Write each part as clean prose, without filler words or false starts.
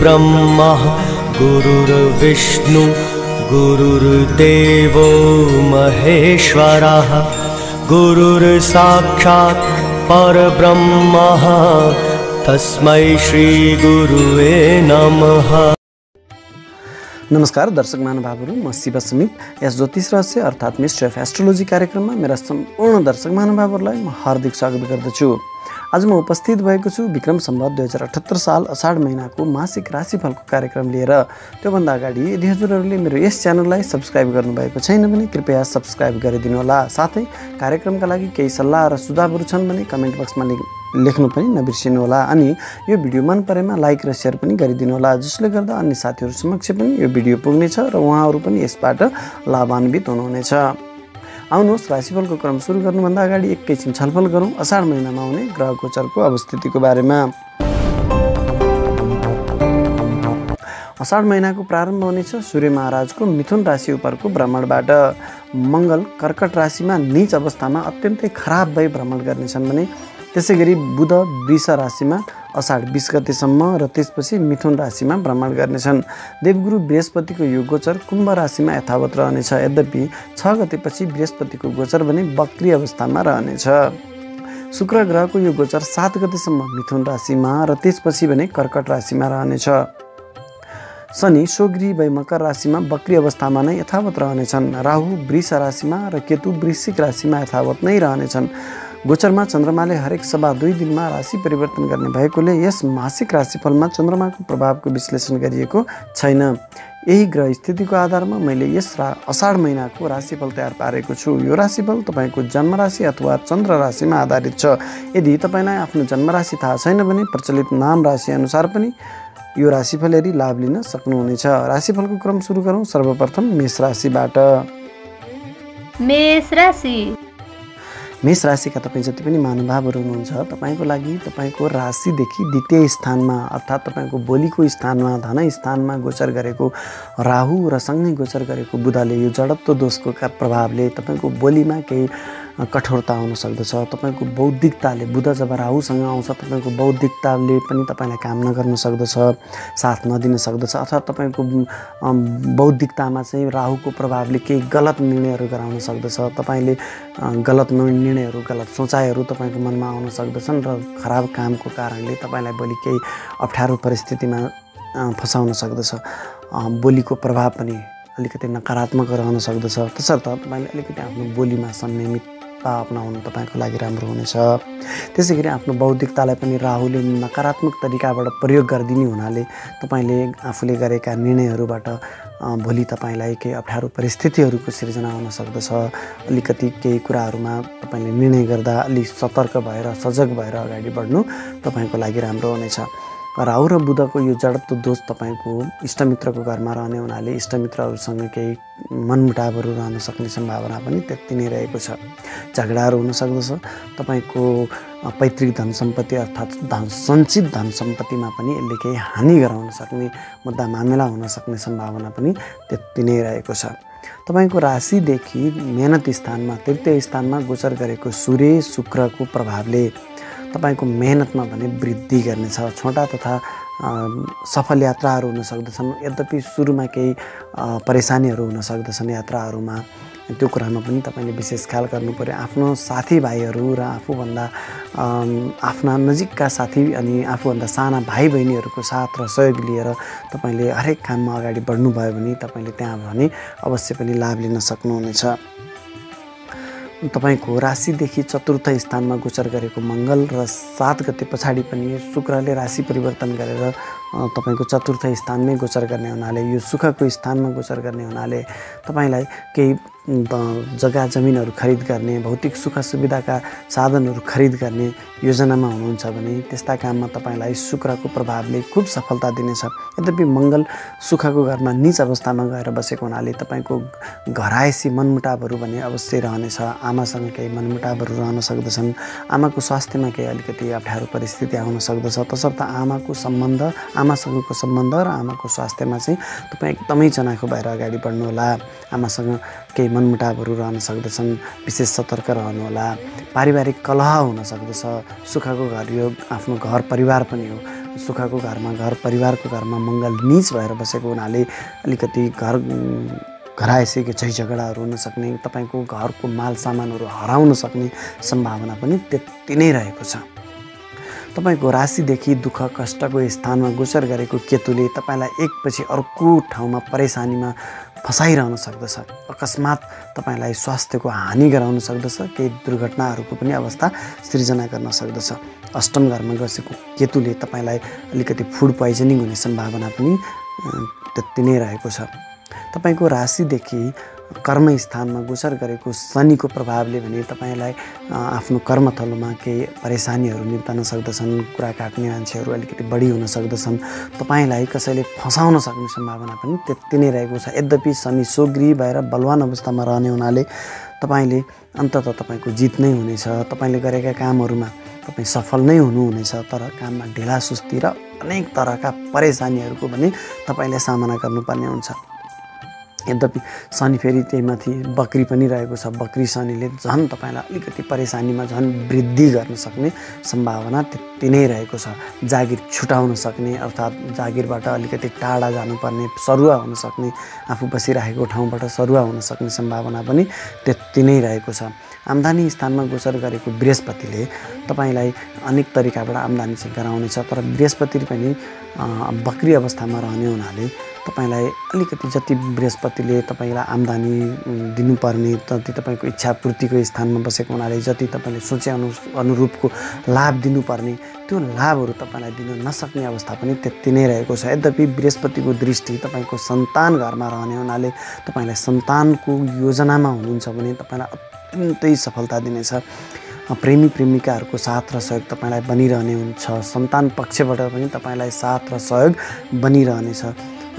गुरुर्ब्रह्मा गुरुर्विष्णु गुरुर्देवो महेश्वरः गुरुर्साक्षात् परब्रह्म तस्मै श्री गुरुवे नमः। नमस्कार दर्शक महानुभावहरू, म शिव समीप यस ज्योतिष रहस्य अर्थात् मिस्ट्री अफ एस्ट्रोलोजी कार्यक्रममा मेरा सम्पूर्ण दर्शक महानुभावहरूलाई म हार्दिक स्वागत गर्दछु। आज म उपस्थित भएको छु विक्रम सम्वत 2078 साल अषाढ महिनाको मासिक राशिफलको कार्यक्रम लिएर। त्योभन्दा अगाडि यदि हजुरहरूले मेरो यस च्यानललाई सब्स्क्राइब गर्नुभएको छैन भने कृपया सब्स्क्राइब गरिदिनु होला। साथै कार्यक्रमका लागि केही सल्लाह र सुझावहरू छन् भने कमेन्ट बक्समा लेख्नु पनि नबिर्सिनु होला। अनि यो भिडियो मन परेमा लाइक र सेयर पनि गरिदिनु होला, जसले गर्दा अन्य साथीहरू समक्ष पनि यो भिडियो पुग्नेछ र उहाँहरू पनि यसबाट लाभान्वित हुनुहुनेछ। आउनुहोस् राशिफलको क्रम सुरु गर्नुभन्दा अगाडि एकैछिन छलफल गरौँ अषाढ महिनामा हुने ग्रह गोचरको अवस्थितिको बारेमा। अषाढ महिनाको प्रारम्भ हुनेछ सूर्य महाराजको मिथुन राशि उपरको भ्रमणबाट। मङ्गल कर्कट राशिमा नीच अवस्थामा अत्यन्तै खराब भई भ्रमण गर्नेछन् भने त्यसै गरी बुध वृष राशिमा अषाढ 20 गतेसम्म र त्यसपछि मिथुन राशिमा भ्रमण गर्नेछन्। देवगुरु बृहस्पतिको यो गोचर कुम्भ राशिमा यथावत रहनेछ। यद्यपि 6 गतेपछि बृहस्पतिको गोचर भने वक्री अवस्थामा रहनेछ। शुक्र ग्रहको यो गोचर 7 गतेसम्म मिथुन राशिमा र त्यसपछि भने कर्कट राशिमा रहनेछ। शनि स्वगृही भई मकर राशिमा वक्री अवस्थामा नै यथावत रहनेछन्। राहु वृष राशिमा र केतु वृश्चिक राशिमा यथावत नै रहनेछन्। गोचरमा चन्द्रमाले हरेक सभा 2 दिनमा राशि परिवर्तन गर्ने भएकोले यस मासिक राशिफलमा चन्द्रमाको प्रभावको विश्लेषण गरिएको छैन। यही ग्रह स्थितिको आधारमा मैले यस अषाढ महिनाको राशिफल तयार पारेको छु। यो राशिफल तपाईँको जन्म राशि अथवा चन्द्र राशिमा आधारित छ। यदि तपाईँलाई आफ्नो जन्म राशि थाहा छैन भने प्रचलित नाम राशि अनुसार पनि यो राशिफल हेरी लाभ लिन सक्नुहुनेछ। राशिफलको क्रम सुरु गरौँ। सर्वप्रथम मेष राशिबाट। मेष राशिका तपाईँ जति पनि महानुभावहरू हुनुहुन्छ, तपाईँको लागि तपाईँको राशिदेखि द्वितीय स्थानमा अर्थात् तपाईँको बोलीको स्थानमा धन स्थानमा गोचर गरेको राहु र सँगै गोचर गरेको बुधले यो जडत्व दोषको प्रभावले तपाईँको बोलीमा केही कठोरता आउन सक्दछ। तपाईँको बौद्धिकताले बुध जब राहुसँग आउँछ तपाईँको बौद्धिकताले पनि तपाईँलाई काम नगर्न सक्दछ, साथ नदिन सक्दछ। अथवा तपाईँको बौद्धिकतामा चाहिँ राहुको प्रभावले केही गलत निर्णयहरू गराउन सक्दछ। तपाईँले गलत निर्णयहरू गलत सोचाइहरू तपाईँको मनमा आउन सक्दछन् र खराब कामको कारणले तपाईँलाई भोलि केही अप्ठ्यारो परिस्थितिमा फसाउन सक्दछ। बोलीको प्रभाव पनि अलिकति नकारात्मक रहन सक्दछ। तसर्थ तपाईँले अलिकति आफ्नो बोलीमा संयमितता अपनाउनु तपाईँको लागि राम्रो हुनेछ। त्यसै गरी आफ्नो बौद्धिकतालाई पनि राहुले नकारात्मक तरिकाबाट प्रयोग गरिदिने हुनाले तपाईँले आफूले गरेका निर्णयहरूबाट भोलि तपाईँलाई केही अप्ठ्यारो परिस्थितिहरूको सिर्जना हुन सक्दछ। अलिकति केही कुराहरूमा तपाईँले निर्णय गर्दा अलिक सतर्क भएर सजग भएर अगाडि बढ्नु तपाईँको लागि राम्रो हुनेछ। राहु र बुधको यो जडत्व दोष तपाईँको इष्टमित्रको घरमा रहने हुनाले इष्टमित्रहरूसँग केही मनमुटावहरू रहन सक्ने सम्भावना पनि त्यति नै रहेको छ। झगडाहरू हुन सक्दछ। तपाईँको पैतृक धन सम्पत्ति अर्थात् सञ्चित धन सम्पत्तिमा पनि यसले केही हानि गराउन सक्ने मुद्दा मामिला हुन सक्ने सम्भावना पनि त्यति नै रहेको छ। तपाईँको राशिदेखि मेहनत स्थानमा तृतीय स्थानमा गोचर गरेको सूर्य शुक्रको प्रभावले तपाईँको मेहनतमा भने वृद्धि गर्नेछ। छोटा तथा सफल यात्राहरू हुन सक्दछन्। यद्यपि सुरुमा केही परेशानीहरू हुन सक्दछन् यात्राहरूमा, त्यो कुरामा पनि तपाईँले विशेष ख्याल गर्नु पर्यो। आफ्नो साथीभाइहरू र आफूभन्दा आफ्ना नजिकका साथी अनि आफूभन्दा साना भाइ बहिनीहरूको साथ र सहयोग लिएर तपाईँले हरेक काममा अगाडि बढ्नुभयो भने तपाईँले त्यहाँ भने अवश्य पनि लाभ लिन सक्नुहुनेछ। तपाईँको राशिदेखि चतुर्थ स्थानमा गोचर गरेको मङ्गल र 7 गते पछाडि पनि शुक्रले राशि परिवर्तन गरेर तपाईँको चतुर्थ स्थानमै गोचर गर्ने हुनाले यो सुखको स्थानमा गोचर गर्ने हुनाले तपाईँलाई केही जग्गा जमिनहरू खरिद गर्ने, भौतिक सुख सुविधाका साधनहरू खरिद गर्ने योजनामा हुनुहुन्छ भने त्यस्ता काममा तपाईँलाई शुक्रको प्रभावले खूब सफलता दिनेछ। यद्यपि मङ्गल सुखको घरमा नीच अवस्थामा गएर बसेको हुनाले तपाईँको घरायसी मनमुटावहरू भने अवश्य रहनेछ। आमासँग केही मनमुटावहरू रहन सक्दछन्। आमाको स्वास्थ्यमा केही अलिकति अप्ठ्यारो परिस्थिति आउन सक्दछ। तसर्थ आमासँगको सम्बन्ध र आमाको स्वास्थ्यमा चाहिँ तपाईँ एकदमै चनाखो भएर अगाडि बढ्नुहोला। आमासँग केही मनमुटावहरू रहन सक्दछन्, विशेष सतर्क रहनुहोला। पारिवारिक कलह हुन सक्दछ। सुखको घर यो आफ्नो घर परिवार पनि हो, सुखको घरमा, घर परिवारको घरमा मङ्गल नीच भएर बसेको हुनाले अलिकति घरायसी झै झगडाहरू हुन सक्ने, तपाईँको घरको माल सामानहरू हराउन सक्ने सम्भावना पनि त्यति नै रहेको छ। तपाईँको राशिदेखि दुःख कष्टको स्थानमा गोचर गरेको केतुले तपाईँलाई एकपछि अर्को ठाउँमा परेशानीमा फसाइरहन सक्दछ। अकस्मात तपाईँलाई स्वास्थ्यको हानि गराउन सक्दछ, केही दुर्घटनाहरूको पनि अवस्था सृजना गर्न सक्दछ। अष्टम घरमा बसेको केतुले तपाईँलाई अलिकति फुड पोइजनिङ हुने सम्भावना पनि त्यति नै रहेको छ। तपाईँको राशिदेखि कर्मस्थानमा गोचर गरेको शनिको प्रभावले भने तपाईँलाई आफ्नो कर्मथलोमा केही परेशानीहरू निम्तान सक्दछन्। कुरा काट्ने मान्छेहरू अलिकति बढी हुन सक्दछन्। तपाईँलाई कसैले फसाउन सक्ने सम्भावना पनि त्यति नै रहेको छ। यद्यपि शनि स्वगृही भएर बलवान अवस्थामा रहने हुनाले तपाईँले अन्ततः तपाईँको जित नै हुनेछ। तपाईँले गरेका कामहरूमा तपाईँ सफल नै हुनुहुनेछ, तर काममा ढिलासुस्ती र अनेक तरहका परेशानीहरूको पनि तपाईँले सामना गर्नुपर्ने हुन्छ। यद्यपि शनि फेरि त्यही माथि बकरी पनि रहेको छ। बकरी शनिले झन् तपाईँलाई अलिकति परेशानीमा झन् वृद्धि गर्न सक्ने सम्भावना त्यति नै रहेको छ। जागिर छुटाउन सक्ने अर्थात् जागिरबाट अलिकति टाढा जानुपर्ने, सरुवा हुन सक्ने, आफू बसिरहेको ठाउँबाट सरुवा हुन सक्ने सम्भावना पनि त्यति नै रहेको छ। आम्दानी स्थानमा गोचर गरेको बृहस्पतिले तपाईँलाई अनेक तरिकाबाट आम्दानी चाहिँ गराउनेछ, तर बृहस्पति पनि बकरी अवस्थामा रहने हुनाले तपाईँलाई अलिकति जति बृहस्पतिले तपाईँलाई आम्दानी दिनुपर्ने, जति तपाईँको इच्छा पूर्तिको स्थानमा बसेको हुनाले जति तपाईँले सोचे अनुरूपको लाभ दिनुपर्ने त्यो लाभहरू तपाईँलाई दिन नसक्ने अवस्था पनि त्यति नै रहेको छ। यद्यपि बृहस्पतिको दृष्टि तपाईँको सन्तान घरमा रहने हुनाले तपाईँलाई सन्तानको योजनामा हुनुहुन्छ भने तपाईँलाई अत्यन्तै सफलता दिनेछ। प्रेमी प्रेमिकाहरूको साथ र सहयोग तपाईँलाई बनिरहने हुन्छ। सन्तान पक्षबाट पनि तपाईँलाई साथ र सहयोग बनिरहनेछ।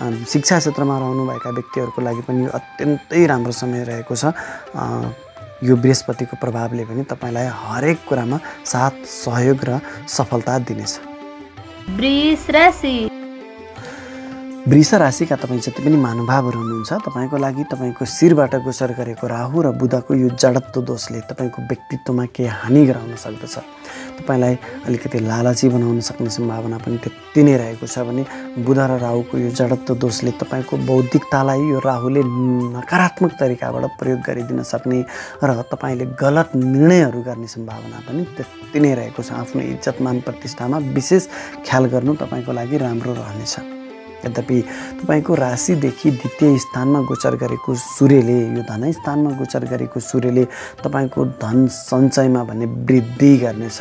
शिक्षा क्षेत्रमा रहनुभएका व्यक्तिहरूको लागि पनि यो अत्यन्तै राम्रो समय रहेको छ। यो बृहस्पतिको प्रभावले पनि तपाईँलाई हरेक कुरामा साथ सहयोग र सफलता दिनेछ। वृष राशिका तपाईँ जति पनि महानुभावहरू हुनुहुन्छ, तपाईँको लागि तपाईँको शिरबाट गोचर गरेको राहु र बुधको यो जडत्व दोषले तपाईँको व्यक्तित्वमा केही हानि गराउन सक्दछ। तपाईँलाई अलिकति लालची बनाउन सक्ने सम्भावना पनि त्यति नै रहेको छ भने बुध र राहुको यो जडत्व दोषले तपाईँको बौद्धिकतालाई यो राहुले नकारात्मक तरिकाबाट प्रयोग गरिदिन सक्ने र तपाईँले गलत निर्णयहरू गर्ने सम्भावना पनि त्यति नै रहेको छ। आफ्नो इज्जतमान प्रतिष्ठामा विशेष ख्याल गर्नु तपाईँको लागि राम्रो रहनेछ। यद्यपि तपाईँको राशिदेखि द्वितीय स्थानमा गोचर गरेको सूर्यले, यो धन स्थानमा गोचर गरेको सूर्यले तपाईँको धन सञ्चयमा भने वृद्धि गर्नेछ।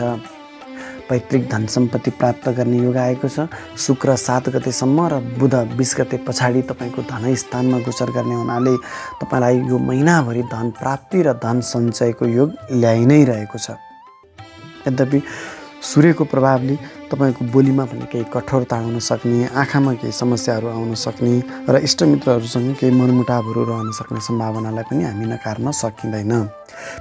पैतृक धन सम्पत्ति प्राप्त गर्ने योग आएको छ। शुक्र 7 गतेसम्म र बुध 20 गते पछाडि तपाईँको धन स्थानमा गोचर गर्ने हुनाले तपाईँलाई यो महिनाभरि धन प्राप्ति र धन सञ्चयको योग ल्याइ नै रहेको छ। यद्यपि सूर्यको प्रभावले तपाईँको बोलीमा पनि केही कठोरता आउन सक्ने, आँखामा केही समस्याहरू आउन सक्ने र इष्टमित्रहरूसँग केही मनमुटावहरू रहन सक्ने सम्भावनालाई पनि हामी नकार्न सकिँदैन।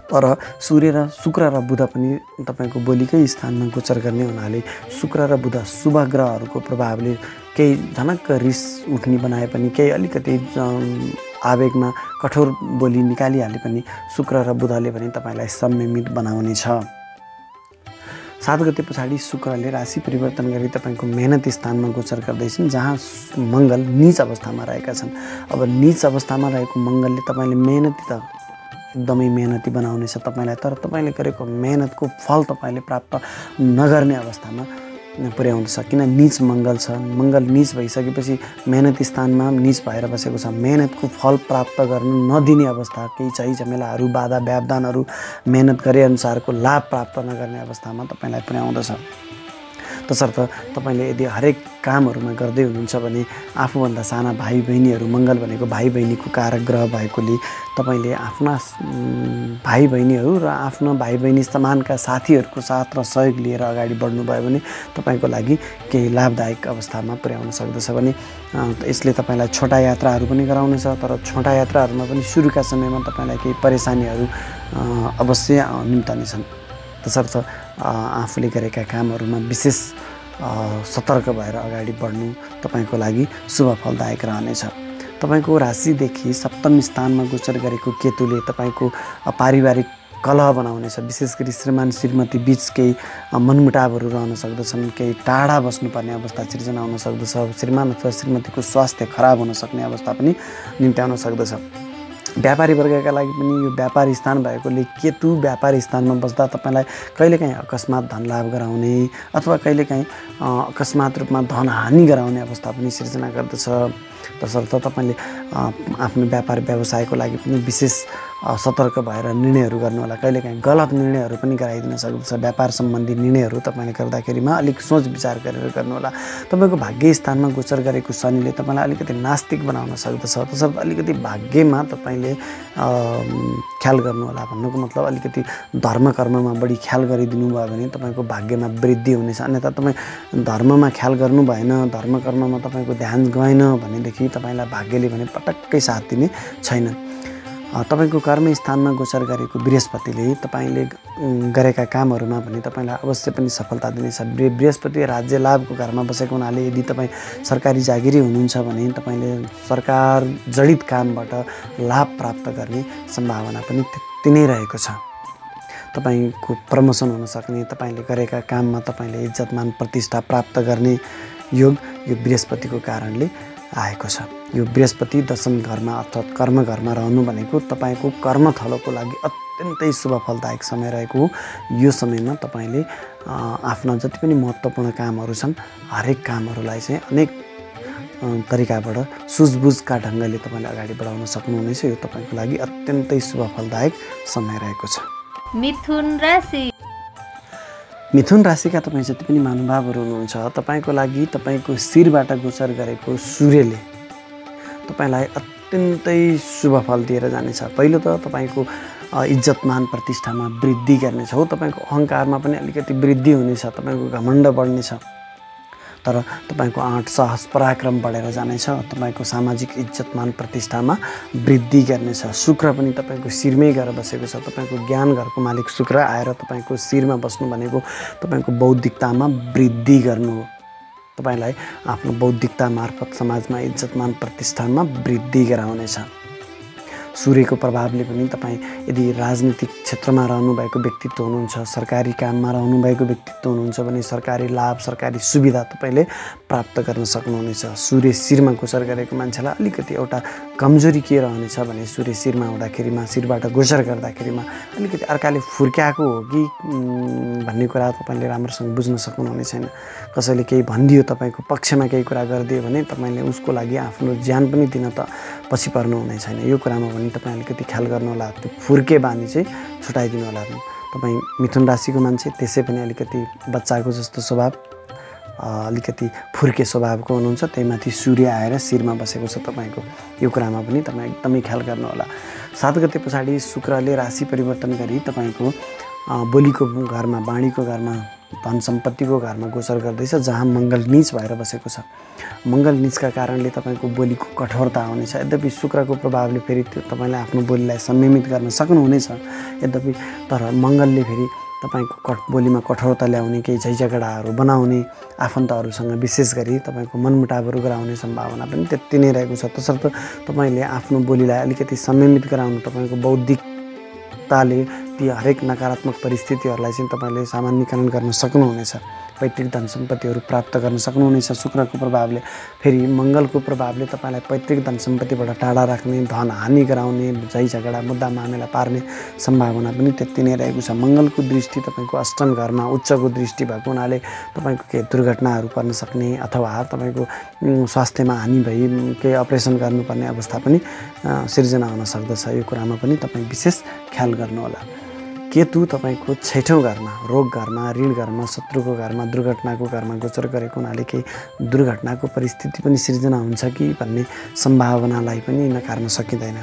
तर सूर्य र शुक्र र बुध पनि तपाईँको बोलीकै स्थानमा गोचर गर्ने हुनाले शुक्र र बुध शुभ ग्रहहरूको प्रभावले केही झनक्क रिस उठ्ने बनाए पनि, केही अलिकति आवेगमा कठोर बोली निकालिहाले पनि शुक्र र बुधले पनि तपाईँलाई संयमित बनाउनेछ। 7 गते पछाडि शुक्रले राशि परिवर्तन गरी तपाईँको मेहनत स्थानमा गोचर गर्दैछन्, जहाँ मङ्गल नीच अवस्थामा रहेका छन्। अब नीच अवस्थामा रहेको मङ्गलले तपाईँले मेहनती त एकदमै मेहनती बनाउनेछ तपाईँलाई, तर तपाईँले गरेको मेहनतको फल तपाईँले प्राप्त नगर्ने अवस्थामा पुर्याउँदछ। किन नीच मङ्गल छ, मङ्गल नीच भइसकेपछि मेहनती स्थानमा नीच भएर बसेको छ। मेहनतको फल प्राप्त गर्न नदिने अवस्था, केही चाहिँ झमेलाहरू, बाधा व्यवधानहरू, मेहनत गरे अनुसारको लाभ प्राप्त नगर्ने अवस्थामा तपाईँलाई पुर्याउँदछ। तसर्थ तपाईँले यदि हरेक कामहरूमा गर्दै हुनुहुन्छ भने आफूभन्दा साना भाइ बहिनीहरू, मङ्गल भनेको भाइ बहिनीको कारक ग्रह भएकोले तपाईँले आफ्ना भाइ बहिनीहरू र आफ्नो भाइ बहिनी समानका साथीहरूको साथ र सहयोग लिएर अगाडि बढ्नुभयो भने तपाईँको लागि केही लाभदायक अवस्थामा पुर्याउन सक्दछ। भने यसले तपाईँलाई छोटा यात्राहरू पनि गराउनेछ, तर छोटा यात्राहरूमा पनि सुरुका समयमा तपाईँलाई केही परेशानीहरू अवश्य निम्तानेछन्। तसर्थ आफूले गरेका कामहरूमा विशेष सतर्क भएर अगाडि बढ्नु तपाईँको लागि शुभ फलदायक रहनेछ। तपाईँको राशिदेखि सप्तम स्थानमा गोचर गरेको केतुले तपाईँको पारिवारिक कलह बनाउनेछ। विशेष गरी श्रीमान श्रीमती बिच केही मनमुटावहरू रहन सक्दछन्, केही टाढा बस्नुपर्ने अवस्था सिर्जना हुन सक्दछ। श्रीमान अथवा श्रीमतीको स्वास्थ्य खराब हुन सक्ने अवस्था पनि निम्त्याउन सक्दछ। व्यापारी वर्गका लागि पनि यो व्यापार स्थान भएकोले केतु व्यापार स्थानमा बस्दा तपाईँलाई कहिलेकाहीँ अकस्मात धन लाभ गराउने अथवा कहिलेकाहीँ अकस्मात रूपमा धन हानि गराउने अवस्था पनि सिर्जना गर्दछ। तसर्थ तपाईँले आफ्नो व्यापार व्यवसायको लागि पनि विशेष सतर्क भएर निर्णयहरू गर्नुहोला। कहिलेकाहीँ गलत निर्णयहरू पनि गराइदिन सक्दछ। व्यापार सम्बन्धी निर्णयहरू तपाईँले गर्दाखेरिमा अलिक सोच विचार गरेर गर्नुहोला। तपाईँको भाग्य स्थानमा गोचर गरेको शनिले तपाईँलाई अलिकति नास्तिक बनाउन सक्दछ। तसर्थ अलिकति भाग्यमा तपाईँले ख्याल गर्नुहोला। भन्नुको मतलब अलिकति धर्म कर्ममा बढी ख्याल गरिदिनु भयो भने तपाईँको भाग्यमा वृद्धि हुनेछ। अन्यथा तपाईँ धर्ममा ख्याल गर्नु भएन, धर्म कर्ममा तपाईँको ध्यान गएन भनेदेखि तपाईँलाई भाग्यले भने पटक्कै साथ दिने छैन। तपाईँको कर्म स्थानमा गोचर गरेको बृहस्पतिले तपाईँले गरेका कामहरूमा भने तपाईँलाई अवश्य पनि सफलता दिनेछ। बृहस्पति राज्य लाभको घरमा बसेको हुनाले यदि तपाईँ सरकारी जागिरी हुनुहुन्छ भने तपाईँले सरकार जडित कामबाट लाभ प्राप्त गर्ने सम्भावना पनि त्यति नै रहेको छ। तपाईँको प्रमोसन हुन सक्ने, तपाईँले गरेका काममा तपाईँले इज्जतमान प्रतिष्ठा प्राप्त गर्ने योग यो बृहस्पतिको कारणले आएको छ। यो बृहस्पति दशम घरमा अर्थात् कर्म घरमा रहनु भनेको तपाईँको कर्मथलोको लागि अत्यन्तै शुभ फलदायक समय रहेको हो। यो समयमा तपाईँले आफ्ना जति पनि महत्त्वपूर्ण कामहरू छन् हरेक कामहरूलाई चाहिँ अनेक तरिकाबाट सुझबुझका ढङ्गले तपाईँले अगाडि बढाउन सक्नुहुनेछ। यो तपाईँको लागि अत्यन्तै शुभ फलदायक समय रहेको छ। मिथुन राशि। मिथुन राशिका तपाईँ जति पनि महानुभावहरू हुनुहुन्छ, तपाईँको लागि तपाईँको शिरबाट गोचर गरेको सूर्यले तपाईँलाई अत्यन्तै शुभ फल दिएर जानेछ। पहिलो त तपाईँको इज्जतमान प्रतिष्ठामा वृद्धि गर्नेछ हो। तपाईँको अहङ्कारमा पनि अलिकति वृद्धि हुनेछ, तपाईँको घमण्ड बढ्नेछ। तर तपाईँको आँट साहस पराक्रम बढेर जानेछ। तपाईँको सामाजिक इज्जतमान प्रतिष्ठामा वृद्धि गर्नेछ। शुक्र पनि तपाईँको शिरमै गएर बसेको छ। तपाईँको ज्ञान घरको मालिक शुक्र आएर तपाईँको शिरमा बस्नु भनेको तपाईँको बौद्धिकतामा वृद्धि गर्नु हो। तपाईँलाई आफ्नो बौद्धिकता मार्फत समाजमा इज्जतमान प्रतिष्ठानमा वृद्धि गराउनेछ। सूर्यको प्रभावले पनि तपाईँ यदि राजनीतिक क्षेत्रमा रहनुभएको व्यक्तित्व हुनुहुन्छ, सरकारी काममा रहनुभएको व्यक्तित्व हुनुहुन्छ भने सरकारी लाभ, सरकारी सुविधा तपाईँले प्राप्त गर्न सक्नुहुनेछ। सूर्य शिरमा गोचर गरेको मान्छेलाई अलिकति एउटा कमजोरी के रहनेछ भने सूर्य शिरमा हुँदाखेरिमा, शिरबाट गोचर गर्दाखेरिमा अलिकति अर्काले फुर्क्याएको हो कि भन्ने कुरा तपाईँले राम्रोसँग बुझ्न सक्नुहुने छैन। कसैले केही भनिदियो, तपाईँको पक्षमा केही कुरा गरिदियो भने तपाईँले उसको लागि आफ्नो ज्यान पनि दिन त पछि पर्नुहुने छैन। यो कुरामा पनि तपाईँ अलिकति ख्याल गर्नुहोला। त्यो फुर्के बानी चाहिँ छुटाइदिनु होला। तपाईँ मिथुन राशिको मान्छे त्यसै पनि अलिकति बच्चाको जस्तो स्वभाव, अलिकति फुर्के स्वभावको हुनुहुन्छ। त्यहीमाथि सूर्य आएर शिरमा बसेको छ तपाईँको। यो कुरामा पनि तपाईँ एकदमै ख्याल गर्नुहोला। 7 गते पछाडि शुक्रले राशि परिवर्तन गरी तपाईँको बोलीको घरमा, बाणीको घरमा, धन सम्पत्तिको घरमा गोचर गर्दैछ, जहाँ मङ्गल नीच भएर बसेको छ। मङ्गल नीचका कारणले तपाईँको बोलीको कठोरता हुनेछ। यद्यपि शुक्रको प्रभावले फेरि तपाईँले आफ्नो बोलीलाई संयमित गर्न सक्नुहुनेछ। यद्यपि तर मङ्गलले फेरि तपाईँको बोलीमा कठोरता ल्याउने, केही झैझगडाहरू बनाउने, आफन्तहरूसँग विशेष गरी तपाईँको मनमुटावहरू गराउने सम्भावना पनि त्यति नै रहेको छ। तसर्थ तपाईँले आफ्नो बोलीलाई अलिकति संयमित गराउनु, तपाईँको बौद्धिकताले ती हरेक नकारात्मक परिस्थितिहरूलाई चाहिँ तपाईँले सामान्यीकरण गर्न सक्नुहुनेछ। पैतृक धन सम्पत्तिहरू प्राप्त गर्न सक्नुहुनेछ। शुक्रको प्रभावले, फेरि मङ्गलको प्रभावले तपाईँलाई पैतृक धन सम्पत्तिबाट टाढा राख्ने, धन हानि गराउने, झै झगडा मुद्दा मामेला पार्ने सम्भावना पनि त्यति नै रहेको छ। मङ्गलको दृष्टि तपाईँको अष्टम घरमा उच्चको दृष्टि भएको हुनाले तपाईँको केही दुर्घटनाहरू पर्न सक्ने अथवा तपाईँको स्वास्थ्यमा हानि भई केही अपरेसन गर्नुपर्ने अवस्था पनि सिर्जना हुन सक्दछ। यो कुरामा पनि तपाईँ विशेष ख्याल गर्नुहोला। केतु तपाईँको 6औँ घरमा, रोग घरमा, ऋण घरमा, शत्रुको घरमा, दुर्घटनाको घरमा गोचर गरेको हुनाले केही दुर्घटनाको परिस्थिति पनि सिर्जना हुन्छ कि भन्ने सम्भावनालाई पनि नकार्न सकिँदैन।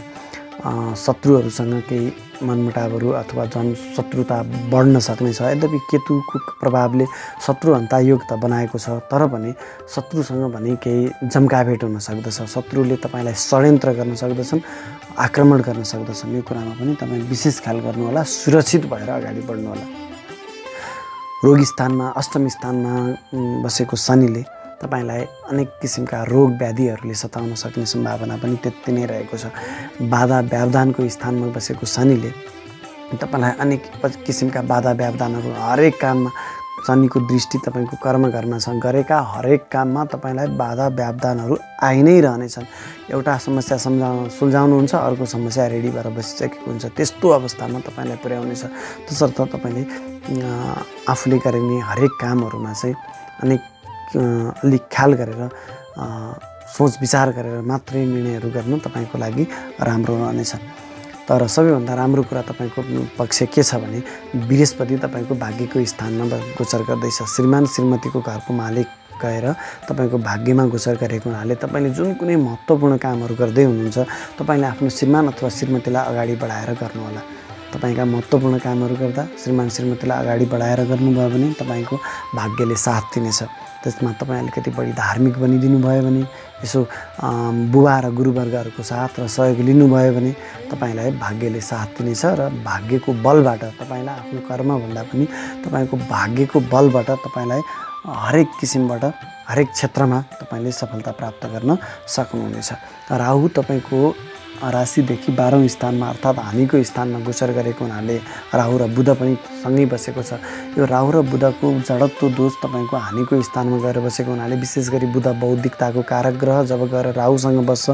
शत्रुहरूसँग केही मनमुटावहरू अथवा शत्रुता बढ्न सक्नेछ। यद्यपि केतुको प्रभावले शत्रुहन्ता योग त बनाएको छ, तर भने शत्रुसँग भने केही जम्काभेट हुन सक्दछ। शत्रुले तपाईँलाई षड्यन्त्र गर्न सक्दछन्, आक्रमण गर्न सक्दछन्। यो कुरामा पनि तपाईँ विशेष ख्याल गर्नुहोला। सुरक्षित भएर अगाडि बढ्नुहोला। रोग स्थानमा, अष्टम स्थानमा बसेको शनिले तपाईँलाई अनेक किसिमका रोग व्याधिहरूले सताउन सक्ने सम्भावना पनि त्यति नै रहेको छ। बाधा व्यवधानको स्थानमा बसेको शनिले तपाईँलाई अनेक किसिमका बाधा व्यवधानहरू हरेक काममा शनिको दृष्टि तपाईँको कर्मघरमा छ, गरेका हरेक काममा तपाईँलाई बाधा व्यवधानहरू आइ नै रहनेछन्। एउटा समस्या सुल्झाउनुहुन्छ, अर्को समस्या रेडी भएर बसिसकेको हुन्छ। त्यस्तो अवस्थामा तपाईँलाई पुर्याउनेछ। तसर्थ तपाईँले आफूले गरिने हरेक कामहरूमा चाहिँ अलिक ख्याल गरेर सोच विचार गरेर मात्रै निर्णयहरू गर्नु तपाईँको लागि राम्रो रहनेछ। तर सबैभन्दा राम्रो कुरा तपाईँको पक्ष के छ भने बृहस्पति तपाईँको भाग्यको स्थानमा गोचर गर्दैछ। श्रीमान श्रीमतीको घरको मालिक गएर तपाईँको भाग्यमा गोचर गरेको हुनाले तपाईँले जुन कुनै महत्त्वपूर्ण कामहरू गर्दै हुनुहुन्छ तपाईँले आफ्नो श्रीमान अथवा श्रीमतीलाई अगाडि बढाएर गर्नुहोला। तपाईँका महत्त्वपूर्ण कामहरू गर्दा श्रीमान श्रीमतीलाई अगाडि बढाएर गर्नुभयो भने तपाईँको भाग्यले साथ दिनेछ। त्यसमा तपाईँ अलिकति बढी धार्मिक बनिदिनु भयो भने, यसो बुबा र गुरुवर्गहरूको साथ र सहयोग लिनुभयो भने तपाईँलाई भाग्यले साथ दिनेछ र भाग्यको बलबाट तपाईँलाई आफ्नो कर्मभन्दा पनि तपाईँको भाग्यको बलबाट तपाईँलाई हरेक किसिमबाट हरेक क्षेत्रमा तपाईँले सफलता प्राप्त गर्न सक्नुहुनेछ। राहु तपाईँको राशिदेखि 12औं स्थानमा अर्थात् हानिको स्थानमा गोचर गरेको हुनाले राहु र बुध पनि सँगै बसेको छ। यो राहु र बुधको जडत्व दोष तपाईँको हानिको स्थानमा गएर बसेको हुनाले विशेष गरी बुध बौद्धिकताको कारक ग्रह जब गएर राहुसँग बस्छ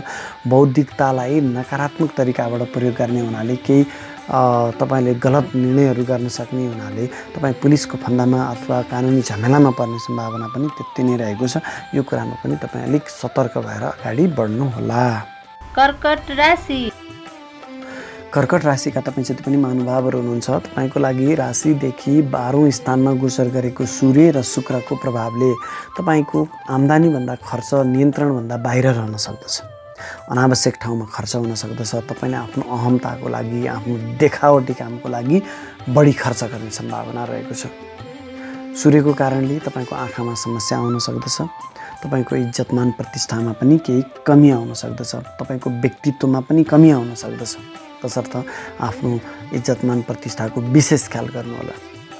बौद्धिकतालाई नकारात्मक तरिकाबाट प्रयोग गर्ने हुनाले केही तपाईँले गलत निर्णयहरू गर्न सक्ने हुनाले तपाईँ पुलिसको फन्दामा अथवा कानुनी झमेलामा पर्ने सम्भावना पनि त्यति नै रहेको छ। यो कुरामा पनि तपाईँ अलिक सतर्क भएर अगाडि बढ्नुहोला। कर्कट राशि। कर्कट राशिका तपाईँ जति पनि महानुभावहरू हुनुहुन्छ तपाईँको लागि राशिदेखि 12औं स्थानमा गोचर गरेको सूर्य र शुक्रको प्रभावले तपाईँको आम्दानीभन्दा खर्च नियन्त्रणभन्दा बाहिर रहन सक्दछ। अनावश्यक ठाउँमा खर्च हुन सक्दछ। तपाईँले आफ्नो अहमताको लागि आफ्नो देखावटी कामको लागि बढी खर्च गर्ने सम्भावना रहेको छ। सूर्यको कारणले तपाईँको आँखामा समस्या आउन सक्दछ। तपाईँको इज्जतमान प्रतिष्ठामा पनि केही कमी आउन सक्दछ। तपाईँको व्यक्तित्वमा पनि कमी आउन सक्दछ। तसर्थ आफ्नो इज्जतमान प्रतिष्ठाको विशेष ख्याल गर्नुहोला।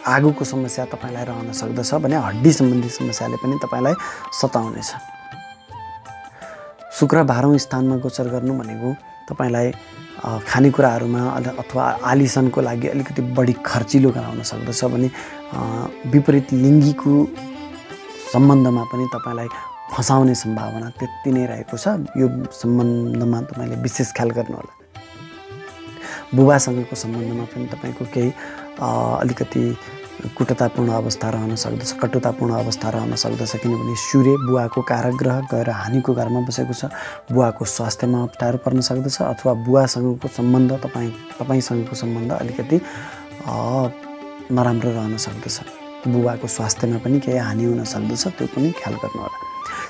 आगोको समस्या तपाईँलाई रहन सक्दछ भने हड्डी सम्बन्धी समस्याले पनि तपाईँलाई सताउनेछ। शुक्र 12औं स्थानमा गोचर गर्नु भनेको तपाईँलाई खानेकुराहरूमा अथवा आलिसनको लागि अलिकति बढी खर्चिलो गराउन सक्दछ भने विपरीत लिङ्गीको सम्बन्धमा पनि तपाईँलाई फसाउने सम्भावना त्यति नै रहेको छ। यो सम्बन्धमा तपाईँले विशेष ख्याल गर्नुहोला। बुबासँगको सम्बन्धमा पनि तपाईँको केही अलिकति कुटतापूर्ण अवस्था रहन सक्दछ, कटुतापूर्ण अवस्था रहन सक्दछ। किनभने सूर्य बुवाको कारक ग्रह गएर हानिको घरमा बसेको छ। बुवाको स्वास्थ्यमा अप्ठ्यारो पर्न सक्दछ अथवा बुवासँगको सम्बन्ध तपाईँसँगको सम्बन्ध अलिकति नराम्रो रहन सक्दछ। बुबाको स्वास्थ्यमा पनि केही हानि हुन सक्दछ, त्यो पनि ख्याल गर्नुहोला।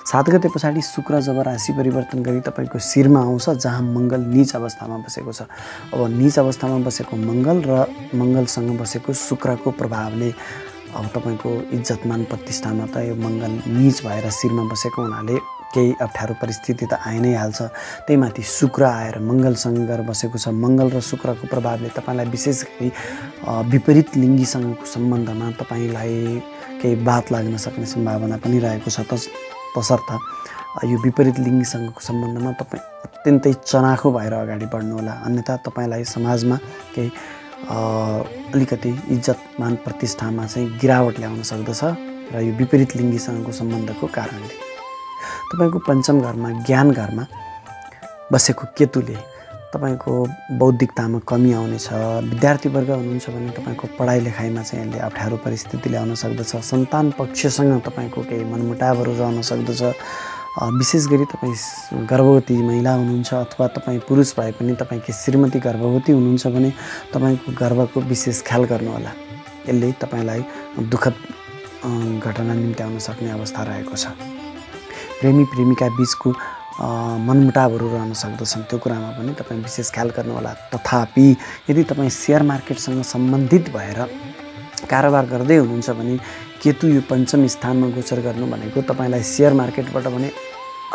7 गते पछाडि शुक्र जब राशि परिवर्तन गरी तपाईँको शिरमा आउँछ जहाँ मङ्गल नीच अवस्थामा बसेको छ। अब नीच अवस्थामा बसेको मङ्गल र मङ्गलसँग बसेको शुक्रको प्रभावले अब तपाईँको इज्जतमान प्रतिष्ठामा त यो मङ्गल नीच भएर शिरमा बसेको हुनाले केही अप्ठ्यारो परिस्थिति त आइ नै हाल्छ। त्यही माथि शुक्र आएर मङ्गलसँग गएर बसेको छ। मङ्गल र शुक्रको प्रभावले तपाईँलाई विशेष गरी विपरीत लिङ्गीसँगको सम्बन्धमा तपाईँलाई केही बात लाग्न सक्ने सम्भावना पनि रहेको छ। तसर्थ यो विपरीत लिङ्गीसँगको सम्बन्धमा तपाईँ अत्यन्तै चनाखो भएर अगाडि बढ्नुहोला। अन्यथा तपाईँलाई समाजमा केही अलिकति इज्जतमान प्रतिष्ठामा चाहिँ गिरावट ल्याउन सक्दछ र यो विपरीत लिङ्गीसँगको सम्बन्धको कारणले। तपाईँको पञ्चम घरमा ज्ञान घरमा बसेको केतुले तपाईँको बौद्धिकतामा कमी आउनेछ। विद्यार्थीवर्ग हुनुहुन्छ भने तपाईँको पढाइ लेखाइमा चाहिँ यसले अप्ठ्यारो परिस्थिति ल्याउन सक्दछ। सन्तान पक्षसँग तपाईँको केही मनमुटावहरू रहन सक्दछ। विशेष गरी तपाईँ गर्भवती महिला हुनुहुन्छ अथवा तपाईँ पुरुष भए पनि तपाईँकी श्रीमती गर्भवती हुनुहुन्छ भने तपाईँको गर्भको विशेष ख्याल गर्नुहोला। यसले तपाईँलाई दुःखद घटना निम्त्याउन सक्ने अवस्था रहेको छ। प्रेमी प्रेमिका बीचको मनमुटावहरू रहन सक्दछन्, त्यो कुरामा पनि तपाईँ विशेष ख्याल गर्नुहोला। तथापि यदि तपाईँ सेयर मार्केटसँग सम्बन्धित भएर कारोबार गर्दै हुनुहुन्छ भने केतु यो पञ्चम स्थानमा गोचर गर्नु भनेको तपाईँलाई सेयर मार्केटबाट भने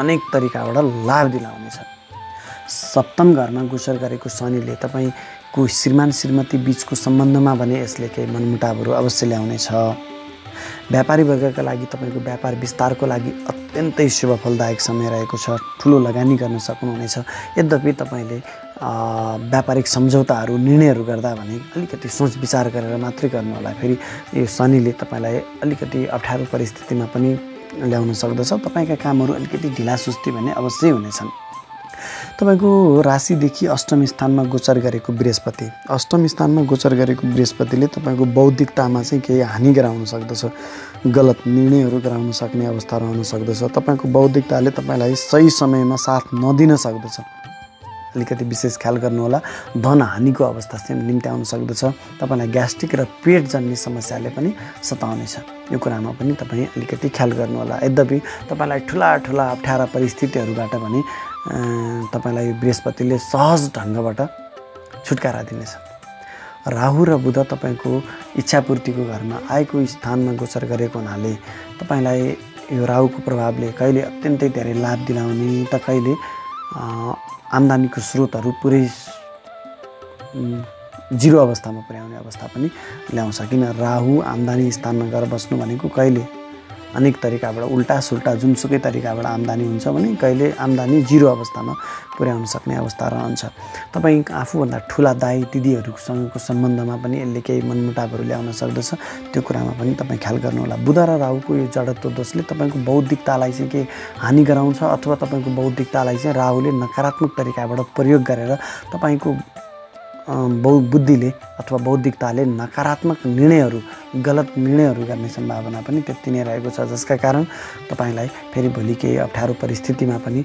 अनेक तरिकाबाट लाभ दिलाउनेछ। सप्तम घरमा गोचर गरेको शनिले तपाईँको श्रीमान श्रीमती बीचको सम्बन्धमा भने यसले केही मनमुटावहरू अवश्य ल्याउनेछ। व्यापारी वर्गका लागि तपाईँको व्यापार विस्तारको लागि अत्यन्तै शुभ फलदायक समय रहेको छ। ठुलो लगानी गर्न सक्नुहुनेछ। यद्यपि तपाईँले व्यापारिक सम्झौताहरू निर्णयहरू गर्दा भने अलिकति सोच विचार गरेर मात्रै गर्नु होला। फेरि यो शनिले तपाईँलाई अलिकति अप्ठ्यारो परिस्थितिमा पनि ल्याउन सक्दछ। तपाईँका कामहरू अलिकति ढिला सुस्ती भन्ने अवश्य हुनेछन्। तपाईँको राशिदेखि अष्टम स्थानमा गोचर गरेको बृहस्पति, अष्टम स्थानमा गोचर गरेको बृहस्पतिले तपाईँको बौद्धिकतामा चाहिँ केही हानि गराउन सक्दछ। गलत निर्णयहरू गराउन सक्ने अवस्था रहन सक्दछ। तपाईँको बौद्धिकताले तपाईँलाई सही समयमा साथ नदिन सक्दछ। अलिकति विशेष ख्याल गर्नुहोला। धन हानिको अवस्था चाहिँ निम्त्याउन सक्दछ। तपाईँलाई ग्यास्ट्रिक र पेट जन्ने समस्याले पनि सताउनेछ। यो कुरामा पनि तपाईँ अलिकति ख्याल गर्नुहोला। यद्यपि तपाईँलाई ठुला ठुला अप्ठ्यारा परिस्थितिहरूबाट पनि तपाईँलाई बृहस्पतिले सहज ढङ्गबाट छुटकारा दिनेछ। राहु र बुध तपाईँको इच्छापूर्तिको घरमा आएको स्थानमा गोचर गरेको हुनाले तपाईँलाई यो राहुको प्रभावले कहिले अत्यन्तै धेरै लाभ दिलाउने त कहिले आम्दानीको स्रोतहरू पुरै जिरो अवस्थामा पुर्याउने अवस्था पनि ल्याउँछ। किन राहु आम्दानी स्थानमा गएर बस्नु भनेको कहिले अनेक तरिकाबाट उल्टा सुल्टा जुनसुकै तरिकाबाट आम्दानी हुन्छ भने कहिले आम्दानी जिरो अवस्थामा पुर्याउन सक्ने अवस्था रहन्छ। तपाईँ आफूभन्दा ठुला दाइ दिदीहरूसँगको सम्बन्धमा पनि यसले केही मनमुटावहरू ल्याउन सक्दछ। त्यो कुरामा पनि तपाईँ ख्याल गर्नुहोला। बुध र राहुको यो जडत्व दोषले तपाईँको बौद्धिकतालाई चाहिँ के हानि गराउँछ अथवा तपाईँको बौद्धिकतालाई चाहिँ राहुले नकारात्मक तरिकाबाट प्रयोग गरेर तपाईँको बुद्धिले अथवा बौद्धिकताले नकारात्मक निर्णयहरू गलत निर्णयहरू गर्ने सम्भावना पनि त्यति नै रहेको छ, जसका कारण तपाईँलाई फेरि भोलि केही अप्ठ्यारो परिस्थितिमा पनि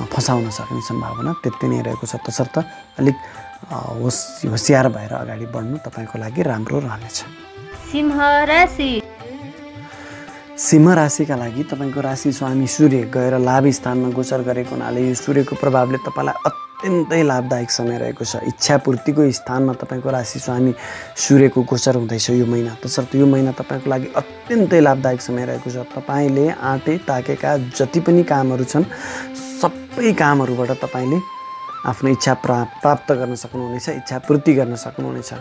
फसाउन सक्ने सम्भावना त्यति नै रहेको छ। तसर्थ अलिक होसियार भएर अगाडि बढ्नु तपाईँको लागि राम्रो रहनेछ। सिंह राशि, सिंह राशिका लागि तपाईँको राशि स्वामी सूर्य गएर लाभ स्थानमा गोचर गरेको हुनाले यो सूर्यको प्रभावले तपाईँलाई अत्यन्तै लाभदायक समय रहेको छ। इच्छापूर्तिको स्थानमा तपाईँको राशि स्वामी सूर्यको गोचर हुँदैछ यो महिना। तसर्थ यो महिना तपाईँको लागि अत्यन्तै लाभदायक समय रहेको छ। तपाईँले आँटे ताकेका जति पनि कामहरू छन् सबै कामहरूबाट तपाईँले आफ्नो इच्छा प्राप्त गर्न सक्नुहुनेछ, इच्छापूर्ति गर्न सक्नुहुनेछ।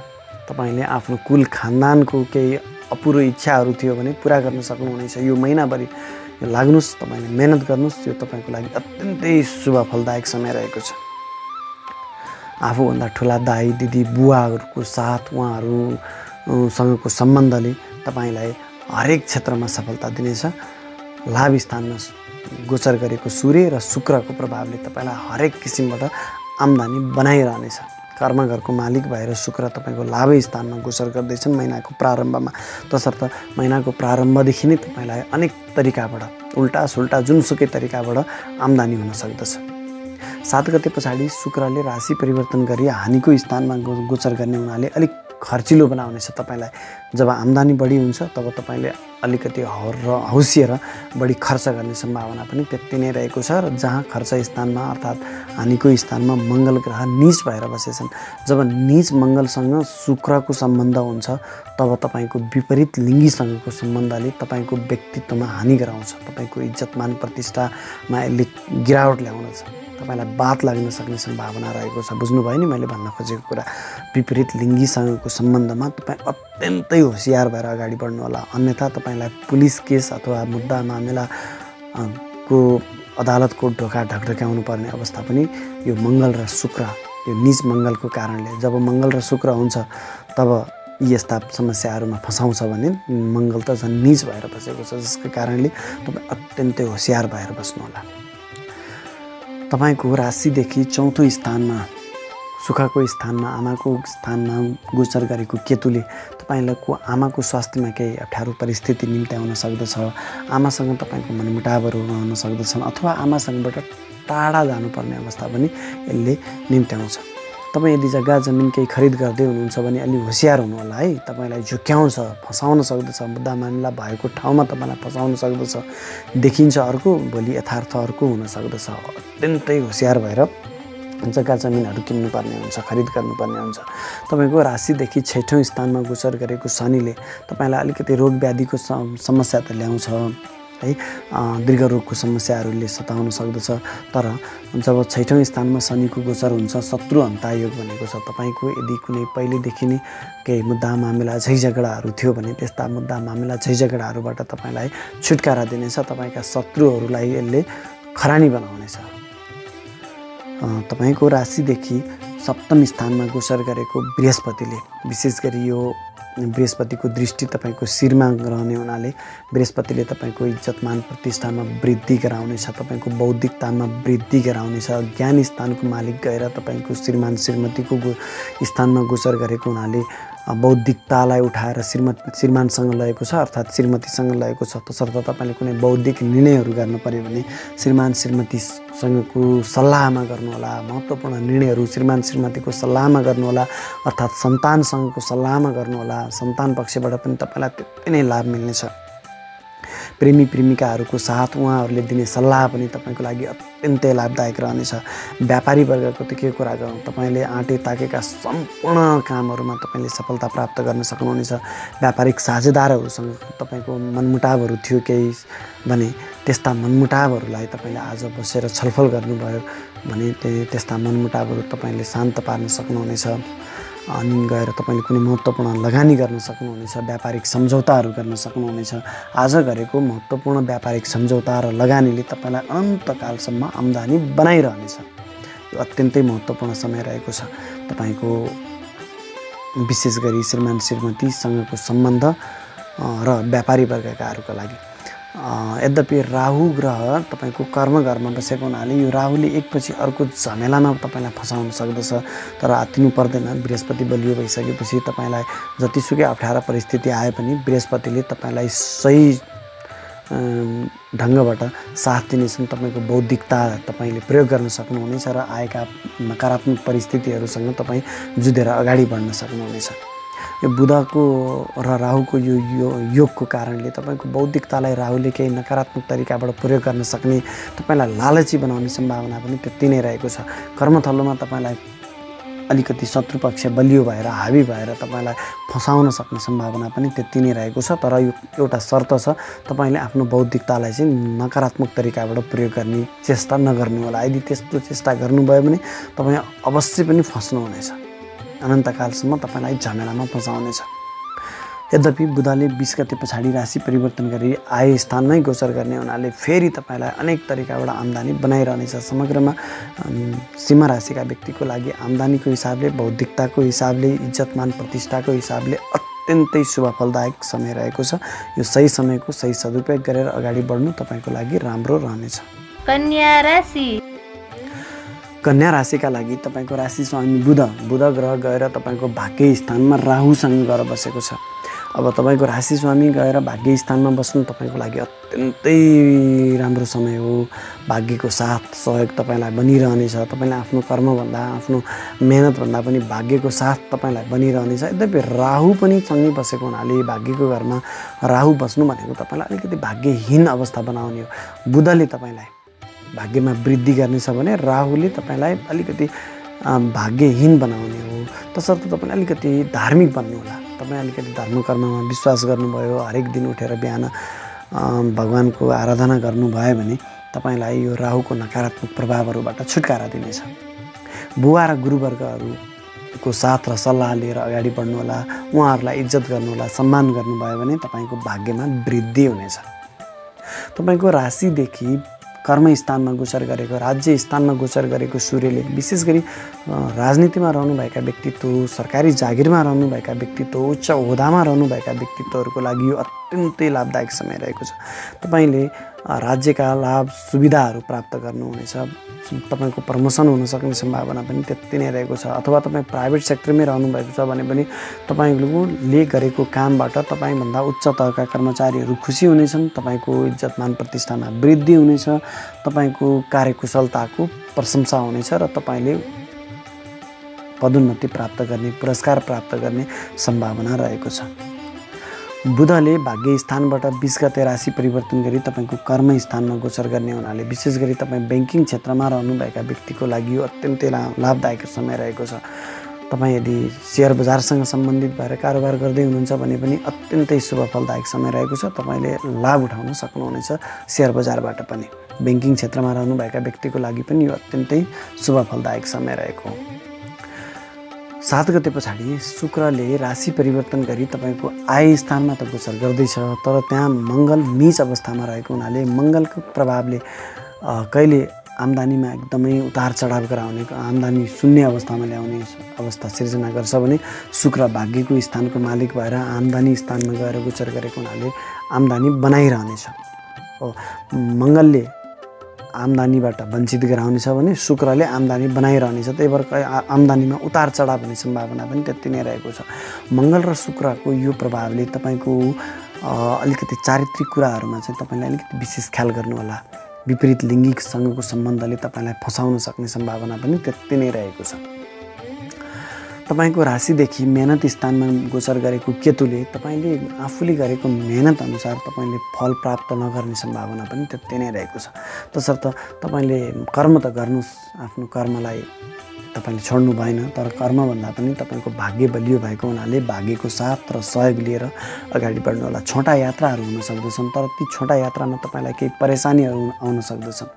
तपाईँले आफ्नो कुल खानदानको केही अपुरो इच्छाहरू थियो भने पुरा गर्न सक्नुहुनेछ। यो महिनाभरि यो लाग्नुहोस्, तपाईँले मेहनत गर्नुहोस्। यो तपाईँको लागि अत्यन्तै शुभ फलदायक समय रहेको छ। आफूभन्दा ठुला दाइ दिदी बुवाहरूको साथ उहाँहरूसँगको सम्बन्धले तपाईँलाई हरेक क्षेत्रमा सफलता दिनेछ। लाभ स्थानमा गोचर गरेको सूर्य र शुक्रको प्रभावले तपाईँलाई हरेक किसिमबाट आम्दानी बनाइरहनेछ। कर्मघरको मालिक भएर शुक्र तपाईँको लाभ स्थानमा गोचर गर्दैछन् महिनाको प्रारम्भमा। तसर्थ महिनाको प्रारम्भदेखि नै तपाईँलाई अनेक तरिकाबाट उल्टा सुल्टा जुनसुकै तरिकाबाट आम्दानी हुन सक्दछ। 7 गते पछाडि शुक्रले राशि परिवर्तन गरी हानिको स्थानमा गोचर गर्ने हुनाले अलिक खर्चिलो बनाउनेछ तपाईँलाई। जब आम्दानी बढी हुन्छ तब तपाईँले अलिकति हौसिएर बढी खर्च गर्ने सम्भावना पनि त्यति नै रहेको छ। र जहाँ खर्च स्थानमा अर्थात् हानिको स्थानमा मङ्गल ग्रह नीच भएर बसेछन्, जब नीच मङ्गलसँग शुक्रको सम्बन्ध हुन्छ तब तपाईँको विपरीत लिङ्गीसँगको सम्बन्धले तपाईँको व्यक्तित्वमा हानि गराउँछ। तपाईँको इज्जतमान प्रतिष्ठामा यसले गिरावट ल्याउँदछ। तपाईँलाई बात लाग्न सक्ने सम्भावना रहेको छ। बुझ्नुभयो नि मैले भन्न खोजेको कुरा। विपरीत लिङ्गीसँगको सम्बन्धमा तपाईँ अत्यन्तै होसियार भएर अगाडि बढ्नु होला, अन्यथा तपाईँलाई पुलिस केस अथवा मुद्दा मामिला को अदालतको ढोका ढकढक्याउनु पर्ने अवस्था पनि यो मङ्गल र शुक्र, यो नीच मङ्गलको कारणले। जब मङ्गल र शुक्र हुन्छ तब यस्ता समस्याहरूमा फसाउँछ भने मङ्गल त झन् नीच भएर बसेको छ, जसको कारणले तपाईँ अत्यन्तै होसियार भएर बस्नुहोला। तपाईँको राशिदेखि चौथो स्थानमा सुखको स्थानमा आमाको स्थानमा गोचर गरेको केतुले तपाईँको आमाको स्वास्थ्यमा केही अप्ठ्यारो परिस्थिति निम्त्याउन सक्दछ। आमासँग तपाईँको मनमुटावहरू रहन सक्दछन् अथवा आमासँगबाट टाढा जानुपर्ने अवस्था पनि यसले निम्त्याउँछ। तपाईँ यदि जग्गा जमिन केही खरिद गर्दै हुनुहुन्छ भने अलि होसियार हुनु होला है। तपाईँलाई झुक्क्याउँछ, फसाउन सक्दछ, मुद्दा मामिला भएको ठाउँमा तपाईँलाई फसाउन सक्दछ। देखिन्छ अर्को, भोलि यथार्थ अर्को हुन सक्दछ। अत्यन्तै होसियार भएर जग्गा जमिनहरू किन्नुपर्ने हुन्छ, खरिद गर्नुपर्ने हुन्छ। तपाईँको राशिदेखि 6औँ स्थानमा गोचर गरेको शनिले तपाईँलाई अलिकति रोग व्याधिको समस्या त ल्याउँछ, है दीर्घ रोगको समस्याहरूले सताउन सक्दछ। तर जब 6औं स्थानमा शनिको गोचर हुन्छ शत्रु हन्ता योग भनेको छ। तपाईँको यदि कुनै पहिलेदेखि नै केही मुद्दा मामिला झैझगडाहरू थियो भने त्यस्ता मुद्दा मामिला झैझगडाहरूबाट तपाईँलाई छुटकारा दिनेछ। तपाईँका शत्रुहरूलाई यसले खरानी बनाउनेछ। तपाईँको राशिदेखि 7औं स्थानमा गोचर गरेको बृहस्पतिले विशेष गरी यो बृहस्पतिको दृष्टि तपाईँको शिरमा रहने हुनाले बृहस्पतिले तपाईँको इज्जत मान प्रतिष्ठामा वृद्धि गराउनेछ। तपाईँको बौद्धिकतामा वृद्धि गराउनेछ। ज्ञान स्थानको मालिक गएर तपाईँको श्रीमान श्रीमतीको स्थानमा गोचर गरेको हुनाले बौद्धिकतालाई उठाएर श्रीमानसँग लगेको छ अर्थात् श्रीमतीसँग लगेको छ। तसर्थ तपाईँले कुनै बौद्धिक निर्णयहरू गर्नु पर्यो भने श्रीमान श्रीमतीसँगको सल्लाहमा गर्नुहोला। महत्त्वपूर्ण निर्णयहरू श्रीमान श्रीमतीको सल्लाहमा गर्नुहोला अर्थात् सन्तानसँगको सल्लाहमा गर्नुहोला। सन्तान पक्षबाट पनि तपाईँलाई त्यति नै लाभ मिल्नेछ। प्रेमी प्रेमिकाहरूको साथ उहाँहरूले दिने सल्लाह पनि तपाईँको लागि अत्यन्तै लाभदायक रहनेछ। व्यापारी वर्गको त के कुरा गरौँ, तपाईँले आँटे ताकेका सम्पूर्ण कामहरूमा तपाईँले सफलता प्राप्त गर्न सक्नुहुनेछ। व्यापारिक साझेदारहरूसँग तपाईँको मनमुटावहरू थियो केही भने त्यस्ता मनमुटावहरूलाई तपाईँले आज बसेर छलफल गर्नुभयो भने त्यस्ता मनमुटावहरू तपाईँले शान्त पार्न सक्नुहुनेछ। अनि गएर तपाईँले कुनै महत्त्वपूर्ण लगानी गर्न सक्नुहुनेछ। व्यापारिक सम्झौताहरू गर्न सक्नुहुनेछ। आज गरेको महत्त्वपूर्ण व्यापारिक सम्झौता र लगानीले तपाईँलाई अनन्तकालसम्म आम्दानी बनाइरहनेछ। यो अत्यन्तै महत्त्वपूर्ण समय रहेको छ तपाईँको विशेष गरी श्रीमान श्रीमतीसँगको सम्बन्ध र व्यापारी वर्गकाहरूको लागि। यद्यपि राहु ग्रह तपाईँको कर्मघरमा बसेको हुनाले यो राहुले एकपछि अर्को झमेलामा तपाईँलाई फसाउन सक्दछ। तर आत्तिनु पर्दैन। बृहस्पति बलियो भइसकेपछि तपाईँलाई जतिसुकै अप्ठ्यारो परिस्थिति आए पनि बृहस्पतिले तपाईँलाई सही ढङ्गबाट साथ दिनेछन्। तपाईँको बौद्धिकता तपाईँले प्रयोग गर्न सक्नुहुनेछ र आएका नकारात्मक परिस्थितिहरूसँग तपाईँ जुधेर अगाडि बढ्न सक्नुहुनेछ। यो बुधको र राहुको यो योगको कारणले तपाईँको बौद्धिकतालाई राहुले केही नकारात्मक तरिकाबाट प्रयोग गर्न सक्ने, तपाईँलाई लालची बनाउने सम्भावना पनि त्यति नै रहेको छ। कर्मथलोमा तपाईँलाई अलिकति शत्रुपक्ष बलियो भएर हावी भएर तपाईँलाई फसाउन सक्ने सम्भावना पनि त्यति नै रहेको छ। तर यो एउटा शर्त छ, तपाईँले आफ्नो बौद्धिकतालाई चाहिँ नकारात्मक तरिकाबाट प्रयोग गर्ने चेष्टा नगर्नु होला। यदि त्यस्तो चेष्टा गर्नुभयो भने तपाईँ अवश्य पनि फस्नुहुनेछ। अनन्तकालसम्म तपाईँलाई झमेलामा फसाउनेछ। यद्यपि बुधले 20 गते पछाडि राशि परिवर्तन गरी आय स्थानमै गोचर गर्ने हुनाले फेरि तपाईँलाई अनेक तरिकाबाट आम्दानी बनाइरहनेछ। समग्रमा सिंह राशिका व्यक्तिको लागि आम्दानीको हिसाबले, बौद्धिकताको हिसाबले, इज्जतमान प्रतिष्ठाको हिसाबले अत्यन्तै शुभ फलदायक समय रहेको छ। यो सही समयको सही सदुपयोग गरेर अगाडि बढ्नु तपाईँको लागि राम्रो रहनेछ। कन्या राशि। कन्या राशिका लागि तपाईँको राशि स्वामी बुध ग्रह गएर तपाईँको भाग्य स्थानमा राहुसँग गएर बसेको छ। अब तपाईँको राशि स्वामी गएर भाग्य स्थानमा बस्नु तपाईँको लागि अत्यन्तै राम्रो समय हो। भाग्यको साथ सहयोग तपाईँलाई बनिरहनेछ। तपाईँले आफ्नो कर्मभन्दा, आफ्नो मेहनतभन्दा पनि भाग्यको साथ तपाईँलाई बनिरहनेछ। यद्यपि राहु पनि सँगै बसेको हुनाले भाग्यको घरमा राहु बस्नु भनेको तपाईँलाई अलिकति भाग्यहीन अवस्था बनाउने हो। बुधले तपाईँलाई भाग्यमा वृद्धि गर्नेछ भने राहुले तपाईँलाई अलिकति भाग्यहीन बनाउने हो। तसर्थ तपाईँले अलिकति धार्मिक बन्नु होला। तपाईँ अलिकति धर्म कर्ममा विश्वास गर्नुभयो, हरेक दिन उठेर बिहान भगवानको आराधना गर्नुभयो भने तपाईँलाई यो राहुको नकारात्मक प्रभावहरूबाट छुटकारा दिनेछ। बुवा र गुरुवर्गहरूको साथ र सल्लाह लिएर अगाडि बढ्नुहोला। उहाँहरूलाई इज्जत गर्नुहोला, सम्मान गर्नुभयो भने तपाईँको भाग्यमा वृद्धि हुनेछ। तपाईँको राशिदेखि कर्म स्थानमा गोचर गरेको, राज्य स्थानमा गोचर गरेको सूर्यले विशेष गरी राजनीतिमा रहनुभएका व्यक्तित्व, सरकारी जागिरमा रहनुभएका व्यक्तित्व, उच्च ओहदामा रहनुभएका व्यक्तित्वहरूको लागि यो अत्यन्तै लाभदायक समय रहेको छ। तपाईँले राज्यका लाभ सुविधाहरू प्राप्त गर्नुहुनेछ। तपाईँको प्रमोसन हुन सक्ने सम्भावना पनि त्यति नै रहेको छ। अथवा तपाईँ प्राइभेट सेक्टरमै रहनुभएको छ भने पनि तपाईँले गरेको कामबाट तपाईँभन्दा उच्च तहका कर्मचारीहरू खुसी हुनेछन्। तपाईँको इज्जतमान प्रतिष्ठामा वृद्धि हुनेछ। तपाईँको कार्यकुशलताको प्रशंसा हुनेछ र तपाईँले पदोन्नति प्राप्त गर्ने, पुरस्कार प्राप्त गर्ने सम्भावना रहेको छ। बुधले भाग्य स्थानबाट 20 गते राशि परिवर्तन गरी तपाईँको कर्म स्थानमा गोचर गर्ने हुनाले विशेष गरी तपाईँ ब्याङ्किङ क्षेत्रमा रहनुभएका व्यक्तिको लागि यो अत्यन्तै लाभदायक समय रहेको छ। तपाईँ यदि सेयर बजारसँग सम्बन्धित भएर कारोबार गर्दै हुनुहुन्छ भने पनि अत्यन्तै शुभ फलदायक समय रहेको छ। तपाईँले लाभ उठाउन सक्नुहुनेछ सेयर बजारबाट पनि। ब्याङ्किङ क्षेत्रमा रहनुभएका व्यक्तिको लागि पनि यो अत्यन्तै शुभ फलदायक समय रहेको हो। 7 गते पछाडि शुक्रले राशि परिवर्तन गरी तपाईँको आय स्थानमा त गोचर गर्दैछ, तर त्यहाँ मङ्गल नीच अवस्थामा रहेको हुनाले मङ्गलको प्रभावले कहिले आम्दानीमा एकदमै उतार चढाव गराउने, आम्दानी शून्य अवस्थामा ल्याउने अवस्था सिर्जना गर्छ भने शुक्र भाग्यको स्थानको मालिक भएर आम्दानी स्थानमा गएर गोचर गरेको हुनाले आम्दानी बनाइरहनेछ। हो, मङ्गलले आम्दानीबाट वञ्चित गराउनेछ भने शुक्रले आम्दानी बनाइरहनेछ। त्यही भएर आम्दानीमा उतार चढाव हुने सम्भावना पनि त्यति नै रहेको छ। मङ्गल र शुक्रको यो प्रभावले तपाईँको अलिकति चारित्रिक कुराहरूमा चाहिँ तपाईँले अलिकति विशेष ख्याल गर्नुहोला। विपरीत लिङ्गिकसँगको सम्बन्धले तपाईँलाई फसाउन सक्ने सम्भावना पनि त्यति नै रहेको छ। तपाईँको राशिदेखि मेहनत स्थानमा गोचर गरेको केतुले तपाईँले आफूले गरेको मेहनत अनुसार तपाईँले फल प्राप्त नगर्ने सम्भावना पनि त्यति नै रहेको छ। तसर्थ तपाईँले कर्म त गर्नुहोस्, आफ्नो कर्मलाई तपाईँले छोड्नु भएन, तर कर्मभन्दा पनि तपाईँको भाग्य बलियो भएको हुनाले भाग्यको साथ र सहयोग लिएर अगाडि बढ्नु होला। छोटा यात्राहरू हुन सक्दछन्, तर ती छोटा यात्रामा तपाईँलाई केही परेशानीहरू आउन सक्दछन्।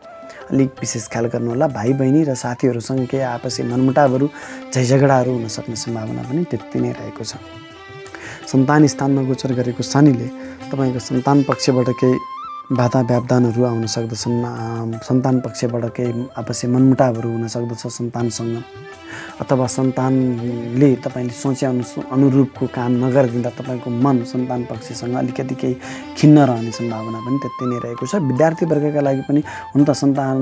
अलिक विशेष ख्याल गर्नुहोला। भाइ बहिनी र साथीहरूसँग केही आपसी मनमुटावहरू, झैझगडाहरू हुन सक्ने सम्भावना पनि त्यति नै रहेको छ। सन्तान स्थानमा गोचर गरेको शनिले तपाईँको सन्तान पक्षबाट केही बाधा व्यवधानहरू आउन सक्दछन्। सन्तान पक्षबाट केही आपसी मनमुटावहरू हुन सक्दछ सन्तानसँग, अथवा सन्तानले तपाईँले सोचे अनुरूपको काम नगरिदिँदा तपाईँको मन सन्तान पक्षसँग अलिकति केही खिन्न रहने सम्भावना पनि त्यति नै रहेको छ। विद्यार्थी वर्गका लागि पनि हुन त सन्तान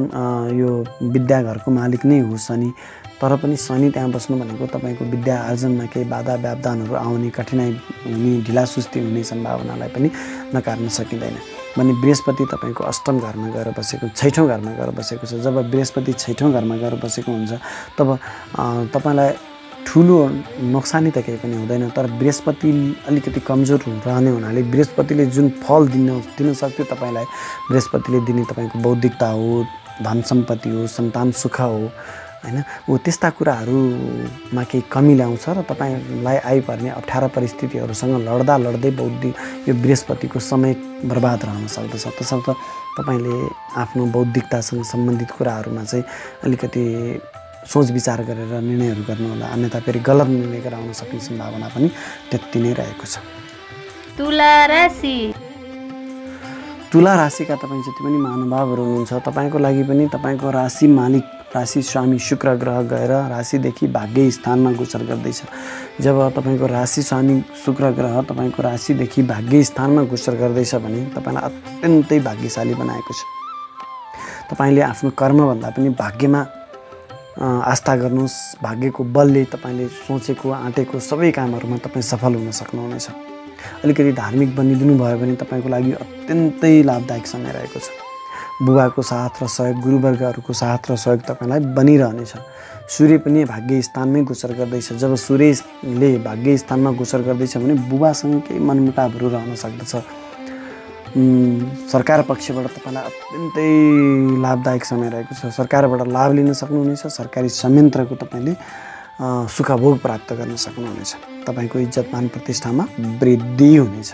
यो विद्याघरको मालिक नै हो शनि, तर पनि शनि त्यहाँ बस्नु भनेको तपाईँको विद्या आर्जनमा केही बाधा व्यवधानहरू आउने, कठिनाइ हुने, ढिलासुस्ती हुने सम्भावनालाई पनि नकार्न सकिँदैन। भने बृहस्पति तपाईँको अष्टम घरमा गएर बसेको, 6औँ घरमा गएर बसेको छ। जब बृहस्पति 6औँ घरमा गएर बसेको हुन्छ तब तपाईँलाई ठुलो नोक्सानी त केही पनि हुँदैन, तर बृहस्पति अलिकति कमजोर रहने हुनाले बृहस्पतिले जुन फल दिन सक्थ्यो तपाईँलाई, बृहस्पतिले दिने तपाईँको बौद्धिकता हो, धन सम्पत्ति हो, सन्तान सुख हो, हैन, ऊ त्यस्ता कुराहरूमा केही कमी ल्याउँछ र तपाईँलाई आइपर्ने अप्ठ्यारा परिस्थितिहरूसँग लड्दै यो बृहस्पतिको समय बर्बाद रहन सक्दछ। तसर्थ तपाईँले आफ्नो बौद्धिकतासँग सम्बन्धित कुराहरूमा चाहिँ अलिकति सोच विचार गरेर निर्णयहरू गर्नुहोला, अन्यथा फेरि गलत निर्णय गराउन सक्ने सम्भावना पनि त्यति नै रहेको छ। तुला राशि। तुला राशिका तपाईँ जति पनि महानुभावहरू हुनुहुन्छ, तपाईँको लागि पनि तपाईँको राशि मालिक, राशि स्वामी शुक्र ग्रह गएर राशिदेखि भाग्य स्थानमा गोचर गर्दैछ। जब तपाईँको राशि स्वामी शुक्र ग्रह तपाईँको राशिदेखि भाग्य स्थानमा गोचर गर्दैछ भने तपाईँलाई अत्यन्तै भाग्यशाली बनाएको छ। तपाईँले आफ्नो कर्मभन्दा पनि भाग्यमा आस्था गर्नुहोस्। भाग्यको बलले तपाईँले सोचेको आँटेको सबै कामहरूमा तपाईँ सफल हुन सक्नुहुनेछ। अलिकति धार्मिक बनिदिनु भयो भने तपाईँको लागि अत्यन्तै लाभदायक समय रहेको छ। बुबाको साथ र सहयोग, गुरुवर्गहरूको साथ र सहयोग तपाईँलाई बनिरहनेछ। सूर्य पनि भाग्य स्थानमै गोचर गर्दैछ। जब सूर्यले भाग्य स्थानमा गोचर गर्दैछ भने बुबासँग केही मनमुटावहरू रहन सक्दछ। सरकार पक्षबाट तपाईँलाई अत्यन्तै लाभदायक समय रहेको छ। सरकारबाट लाभ लिन सक्नुहुनेछ। सरकारी संयन्त्रको तपाईँले सुखभोग प्राप्त गर्न सक्नुहुनेछ। तपाईँको इज्जत मान प्रतिष्ठामा वृद्धि हुनेछ।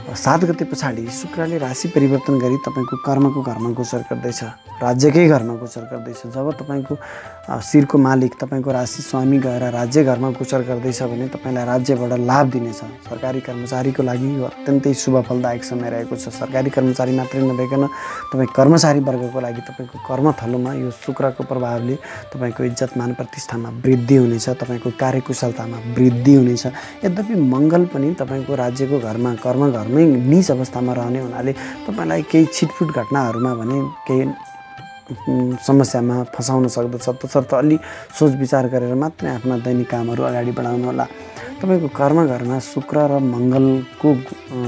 7 गते पछाडि शुक्रले राशि परिवर्तन गरी तपाईँको कर्मको घरमा गोचर गर्दैछ, राज्यकै घरमा गोचर गर्दैछ। जब तपाईँको शिरको मालिक तपाईँको राशि स्वामी गएर राज्य घरमा गोचर गर्दैछ भने तपाईँलाई राज्यबाट लाभ दिनेछ। सरकारी कर्मचारीको लागि यो अत्यन्तै शुभ फलदायक समय रहेको छ। सरकारी कर्मचारी मात्रै नभइकन तपाईँ कर्मचारी वर्गको लागि तपाईँको कर्मथलोमा यो शुक्रको प्रभावले तपाईँको इज्जत मान प्रतिष्ठामा वृद्धि हुनेछ, तपाईँको कार्यकुशलतामा वृद्धि हुनेछ। यद्यपि मङ्गल पनि तपाईँको राज्यको घरमा, कर्म घरमै नीच अवस्थामा रहने हुनाले तपाईँलाई केही छिटफुट घटनाहरूमा भने केही समस्यामा फसाउन सक्दछ। तसर्थ अलि सोच विचार गरेर मात्रै आफ्ना दैनिक कामहरू अगाडि बढाउनु होला। तपाईँको कर्मघरमा शुक्र र मङ्गलको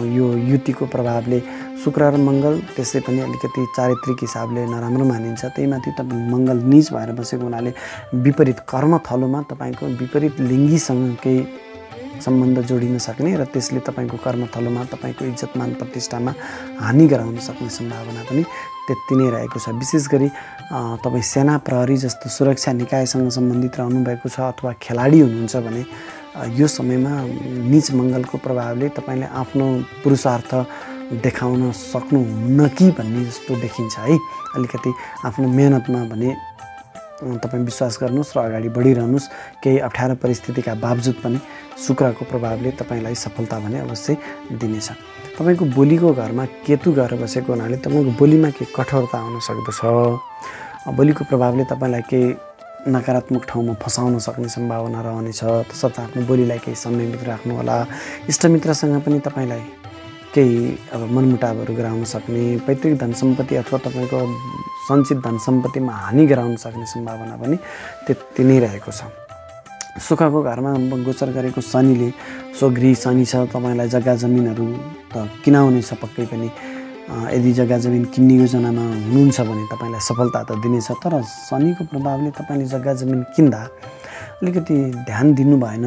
यो युतिको प्रभावले शुक्र र मङ्गल त्यसै पनि अलिकति चारित्रिक हिसाबले नराम्रो मानिन्छ। त्यही माथि तपाईँ मङ्गल नीच भएर बसेको हुनाले विपरीत कर्मथलोमा तपाईँको विपरीत लिङ्गीसँग केही सम्बन्ध जोडिन सक्ने र त्यसले तपाईँको कर्मथलोमा तपाईँको इज्जतमान प्रतिष्ठामा हानि गराउन सक्ने सम्भावना पनि त्यति नै रहेको छ। विशेष गरी तपाईँ सेना प्रहरी जस्तो सुरक्षा निकायसँग सम्बन्धित रहनुभएको छ अथवा खेलाडी हुनुहुन्छ भने यो समयमा नीच मङ्गलको प्रभावले तपाईँले आफ्नो पुरुषार्थ देखाउन सक्नुहुन्न कि भन्ने जस्तो देखिन्छ है। अलिकति आफ्नो मेहनतमा भने तपाईँ विश्वास गर्नुहोस् र अगाडि बढिरहनुहोस्। केही अप्ठ्यारो परिस्थितिका बावजुद पनि शुक्रको प्रभावले तपाईँलाई सफलता भने अवश्य दिनेछ। तपाईँको बोलीको घरमा केतु गएर बसेको हुनाले तपाईँको बोलीमा केही कठोरता आउन सक्दछ। बोलीको प्रभावले तपाईँलाई केही नकारात्मक ठाउँमा फसाउन सक्ने सम्भावना रहनेछ। तसर्थ आफ्नो बोलीलाई केही संयमित राख्नु होला। इष्टमित्रसँग पनि तपाईँलाई केही अब मनमुटावहरू गराउन सक्ने, पैतृक धन सम्पत्ति अथवा तपाईँको सञ्चित धन सम्पत्तिमा हानि गराउन सक्ने सम्भावना पनि त्यति नै रहेको छ। सुखको घरमा गोचर गरेको शनिले, स्वगृह शनि छ, तपाईँलाई जग्गा जमिनहरू त किनाउने छ पक्कै पनि। यदि जग्गा जमिन किन्ने योजनामा हुनुहुन्छ भने तपाईँलाई सफलता त दिनेछ। तर शनिको प्रभावले तपाईँले जग्गा जमिन किन्दा अलिकति ध्यान दिनु भएन,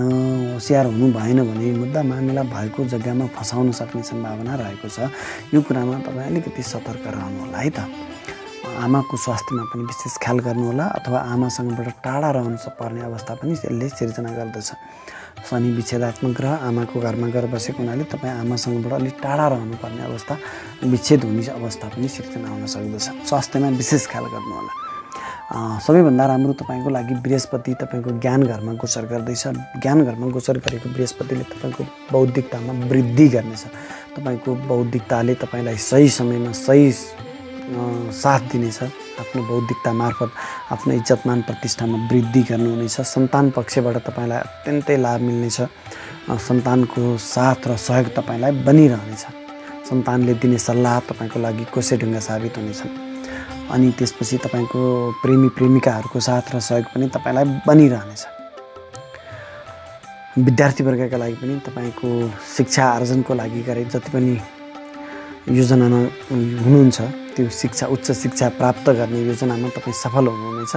होसियार हुनु भएन भने मुद्दा मामिला भएको जग्गामा फसाउन सक्ने सम्भावना रहेको छ। यो कुरामा तपाईँ अलिकति सतर्क रहनु होला है त। आमाको स्वास्थ्यमा पनि विशेष ख्याल गर्नु होला अथवा आमासँगबाट टाढा रहनु पर्ने अवस्था पनि यसले सिर्जना गर्दछ। शनि विच्छेदात्मक ग्रह आमाको घरमा गएर बसेको हुनाले तपाईँ आमासँगबाट अलिक टाढा रहनुपर्ने अवस्था, विच्छेद हुने अवस्था पनि सिर्जना हुन सक्दछ। स्वास्थ्यमा विशेष ख्याल गर्नु होला। सबैभन्दा राम्रो तपाईँको लागि बृहस्पति तपाईँको ज्ञान घरमा गोचर गर्दैछ। ज्ञान घरमा गोचर गरेको बृहस्पतिले तपाईँको बौद्धिकतामा वृद्धि गर्नेछ। तपाईँको बौद्धिकताले तपाईँलाई सही समयमा सही साथ दिनेछ। आफ्नो बौद्धिकता मार्फत आफ्नो इज्जतमान प्रतिष्ठामा वृद्धि गर्नुहुनेछ। सन्तान पक्षबाट तपाईँलाई अत्यन्तै लाभ मिल्नेछ। सन्तानको साथ र सहयोग तपाईँलाई बनिरहनेछ। सन्तानले दिने सल्लाह तपाईँको लागि कोसेढुङ्गा साबित हुनेछ। अनि त्यसपछि तपाईँको प्रेमी प्रेमिकाहरूको साथ र सहयोग पनि तपाईँलाई बनिरहनेछ। विद्यार्थीवर्गका लागि पनि तपाईँको शिक्षा आर्जनको लागि गरे जति पनि योजनामा हुनुहुन्छ त्यो शिक्षा, उच्च शिक्षा प्राप्त गर्ने योजनामा तपाईँ सफल हुनुहुनेछ।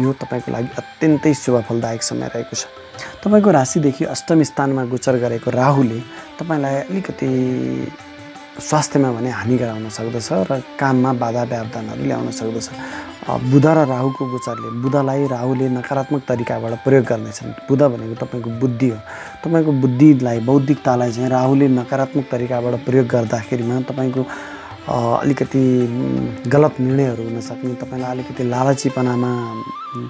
यो तपाईँको लागि अत्यन्तै शुभ फलदायक समय रहेको छ। तपाईँको राशिदेखि अष्टम स्थानमा गोचर गरेको राहुले तपाईँलाई अलिकति स्वास्थ्यमा भने हानि गराउन सक्दछ र काममा बाधा व्यवधानहरू ल्याउन सक्दछ। बुध र राहुको गोचरले, बुधलाई राहुले नकारात्मक तरिकाबाट प्रयोग गर्नेछन्। बुध भनेको तपाईँको बुद्धि हो। तपाईँको बुद्धिलाई, बौद्धिकतालाई चाहिँ राहुले नकारात्मक तरिकाबाट प्रयोग गर्दाखेरिमा तपाईँको अलिकति गलत निर्णयहरू हुन सक्ने, तपाईँलाई अलिकति लालचीपनामा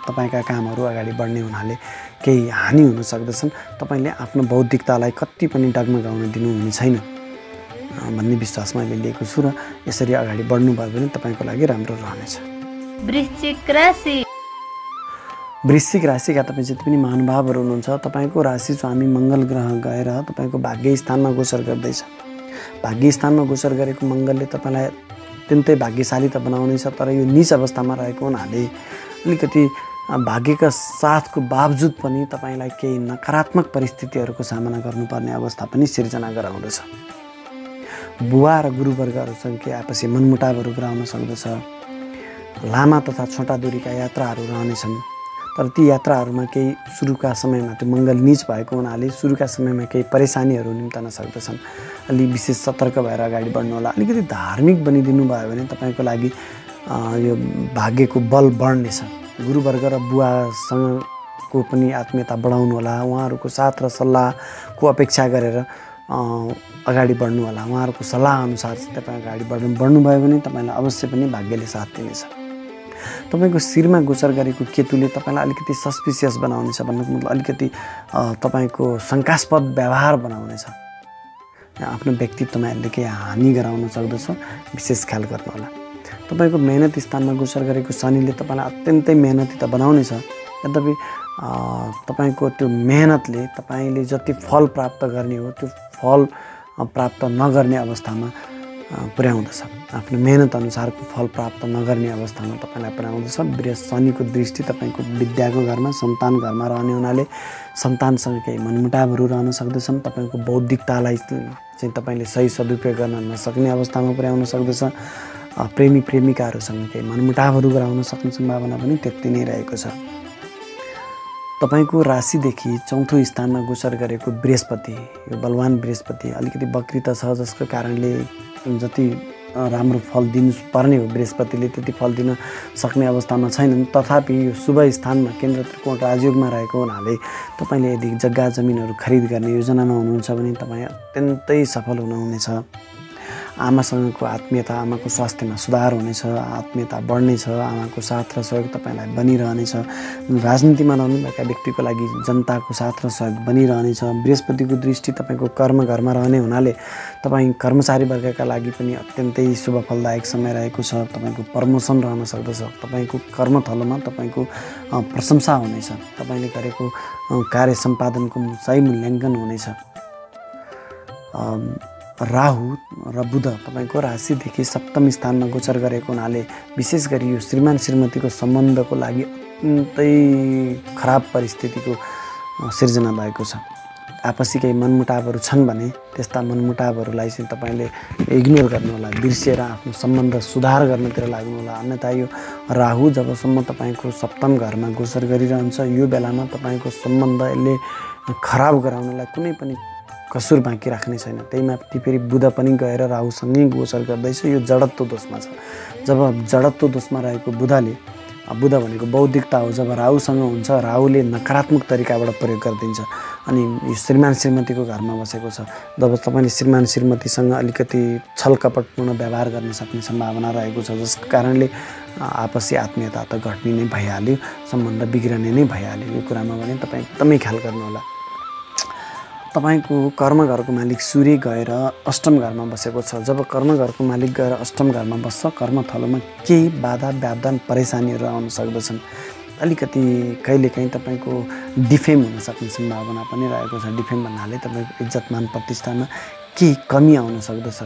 तपाईँका कामहरू अगाडि बढ्ने हुनाले केही हानि हुन सक्दछन्। तपाईँले आफ्नो बौद्धिकतालाई कति पनि डगमगाउन दिनुहुने छैन भन्ने विश्वास मैले लिएको छु र यसरी अगाडि बढ्नुभयो भने तपाईँको लागि राम्रो रहनेछ। वृश्चिक राशि। वृश्चिक राशिका तपाईँ जति पनि महानुभावहरू हुनुहुन्छ, तपाईँको राशि स्वामी मङ्गल ग्रह गएर तपाईँको भाग्य स्थानमा गोचर गर्दैछ। भाग्य स्थानमा गोचर गरेको मङ्गलले तपाईँलाई अत्यन्तै भाग्यशाली त बनाउनेछ, तर यो नीच अवस्थामा रहेको हुनाले अलिकति भाग्यका साथको बावजुद पनि तपाईँलाई केही नकारात्मक परिस्थितिहरूको सामना गर्नुपर्ने अवस्था पनि सिर्जना गराउँदछ। बुवा र गुरुवर्गहरूसँग केही आपसी मनमुटावहरू गराउन सक्दछ। लामा तथा छोटा दूरीका यात्राहरू रहनेछन्, तर ती यात्राहरूमा केही सुरुका समयमा त्यो मङ्गल नीच भएको हुनाले सुरुका समयमा केही परेशानीहरू निम्तन सक्दछन्। अलि विशेष सतर्क भएर अगाडि बढ्नु होला। अलिकति धार्मिक बनिदिनु भयो भने तपाईँको लागि यो भाग्यको बल बढ्नेछ। गुरुवर्ग र बुवासँगको पनि आत्मीयता बढाउनु होला। उहाँहरूको साथ र सल्लाहको अपेक्षा गरेर अगाडि बढ्नु होला। उहाँहरूको सल्लाह अनुसार तपाईँ अगाडि बढ्नुभयो भने तपाईँलाई अवश्य पनि भाग्यले साथ दिनेछ। तपाईँको शिरमा गोचर गरेको केतुले तपाईँलाई अलिकति सस्पिसियस बनाउनेछ। भन्नुको मतलब अलिकति तपाईँको शङ्कास्पद व्यवहार बनाउनेछ। आफ्नो व्यक्तित्वमा यसले केही हानि गराउन सक्दछ, विशेष ख्याल गर्नु होला। तपाईँको मेहनत स्थानमा गोचर गरेको शनिले तपाईँलाई अत्यन्तै मेहनती त बनाउनेछ, यद्यपि तपाईँको त्यो मेहनतले तपाईँले जति फल प्राप्त गर्ने हो त्यो फल प्राप्त नगर्ने अवस्थामा पुर्याउँदछ। आफ्नो मेहनत अनुसारको फल प्राप्त नगर्ने अवस्थामा तपाईँलाई पुर्याउँदछ। शनिको दृष्टि तपाईँको विद्याको घरमा, सन्तान घरमा रहने हुनाले सन्तानसँग केही मनमुटावहरू रहन सक्दछन्। तपाईँको बौद्धिकतालाई चाहिँ तपाईँले सही सदुपयोग गर्न नसक्ने अवस्थामा पुर्याउन सक्दछ। प्रेमी प्रेमिकाहरूसँग केही मनमुटावहरू गराउन सक्ने सम्भावना पनि त्यति नै रहेको छ। तपाईँको राशिदेखि चौथो स्थानमा गोचर गरेको बृहस्पति, यो बलवान बृहस्पति अलिकति वक्रित छ, जसको कारणले जति राम्रो फल दिनु पर्ने हो। बृहस्पतिले त्यति फल दिन सक्ने अवस्थामा छैनन्, तथापि यो शुभ स्थानमा केन्द्र त्रिकोण राजयोगमा रहेको हुनाले तपाईँले यदि जग्गा जमिनहरू खरिद गर्ने योजनामा हुनुहुन्छ भने तपाईँ अत्यन्तै सफल हुनुहुनेछ। आमासँगको आत्मीयता, आमाको स्वास्थ्यमा सुधार हुनेछ, आत्मीयता बढ्नेछ, आमाको साथ र सहयोग तपाईँलाई बनिरहनेछ। राजनीतिमा रहनुभएका व्यक्तिको लागि जनताको साथ र सहयोग बनिरहनेछ। बृहस्पतिको दृष्टि तपाईँको कर्म घरमा रहने हुनाले तपाईँ कर्मचारी वर्गका लागि पनि अत्यन्तै शुभ फलदायक समय रहेको छ। तपाईँको प्रमोसन रहन सक्दछ, तपाईँको कर्मथलोमा तपाईँको प्रशंसा हुनेछ, तपाईँले गरेको कार्य सम्पादनको सही मूल्याङ्कन हुनेछ। राहु र बुध तपाईँको राशिदेखि सप्तम स्थानमा गोचर गरेको हुनाले विशेष गरी यो श्रीमान श्रीमतीको सम्बन्धको लागि अत्यन्तै खराब परिस्थितिको सिर्जना भएको छ। आपसी केही मनमुटावहरू छन् भने त्यस्ता मनमुटावहरूलाई चाहिँ तपाईँले इग्नोर गर्नुहोला, बिर्सिएर आफ्नो सम्बन्ध सुधार गर्नतिर लाग्नुहोला। अन्यथा यो राहु जबसम्म तपाईँको सप्तम घरमा गोचर गरिरहन्छ यो बेलामा तपाईँको सम्बन्धले खराब गराउनलाई कुनै पनि कसुर बाँकी राख्ने छैन। त्यहीमाथि फेरि बुध पनि गएर राहुसँगै गोचर गर्दैछ, यो जडत्व दोषमा छ। जब जडत्व दोषमा रहेको बुधले, बुध भनेको बौद्धिकता हो, जब राहुसँग हुन्छ राहुले नकारात्मक तरिकाबाट प्रयोग गरिदिन्छ। अनि यो श्रीमान श्रीमतीको घरमा बसेको छ, जब तपाईँले श्रीमान श्रीमतीसँग अलिकति छलकपटपूर्ण व्यवहार गर्न सक्ने सम्भावना रहेको छ, जसको कारणले आपसी आत्मीयता त घट्ने नै भइहाल्यो, सम्बन्ध बिग्रने नै भइहाल्यो। यो कुरामा भने तपाईँ एकदमै ख्याल गर्नुहोला। तपाईँको कर्मघरको मालिक सूर्य गएर अष्टम घरमा बसेको छ। जब कर्मघरको मालिक गएर अष्टम घरमा बस्छ कर्मथलोमा केही बाधा व्यवधान परेशानीहरू आउन सक्दछन्। अलिकति कहिलेकाहीँ तपाईँको डिफेम हुन सक्ने सम्भावना पनि रहेको छ। डिफेम भन्नाले तपाईँको इज्जत मान प्रतिष्ठामा केही कमी आउन सक्दछ।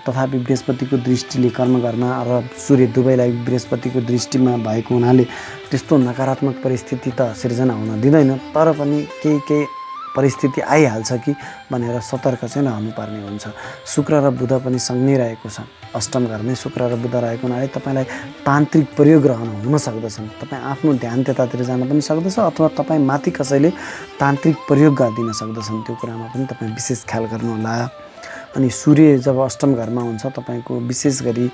तथापि बृहस्पतिको दृष्टिले कर्मघरमा र सूर्य दुवैलाई बृहस्पतिको दृष्टिमा भएको हुनाले त्यस्तो नकारात्मक परिस्थिति त सिर्जना हुन दिँदैन, तर पनि केही परिस्थिति आइहाल्छ कि भनेर सतर्क चाहिँ रहनुपर्ने हुन्छ। शुक्र र बुध पनि सँगै रहेको छ। अष्टम घरमै शुक्र र बुध रहेको हुनाले तपाईँलाई तान्त्रिक प्रयोग हुन सक्दछन्। तपाईँ आफ्नो ध्यान त्यतातिर जान पनि सक्दछ अथवा तपाईँ माथि कसैले तान्त्रिक प्रयोग गरिदिन सक्दछन्। त्यो कुरामा पनि तपाईँ विशेष ख्याल गर्नुहोला। अनि सूर्य जब अष्टम घरमा हुन्छ तपाईँको विशेष गरी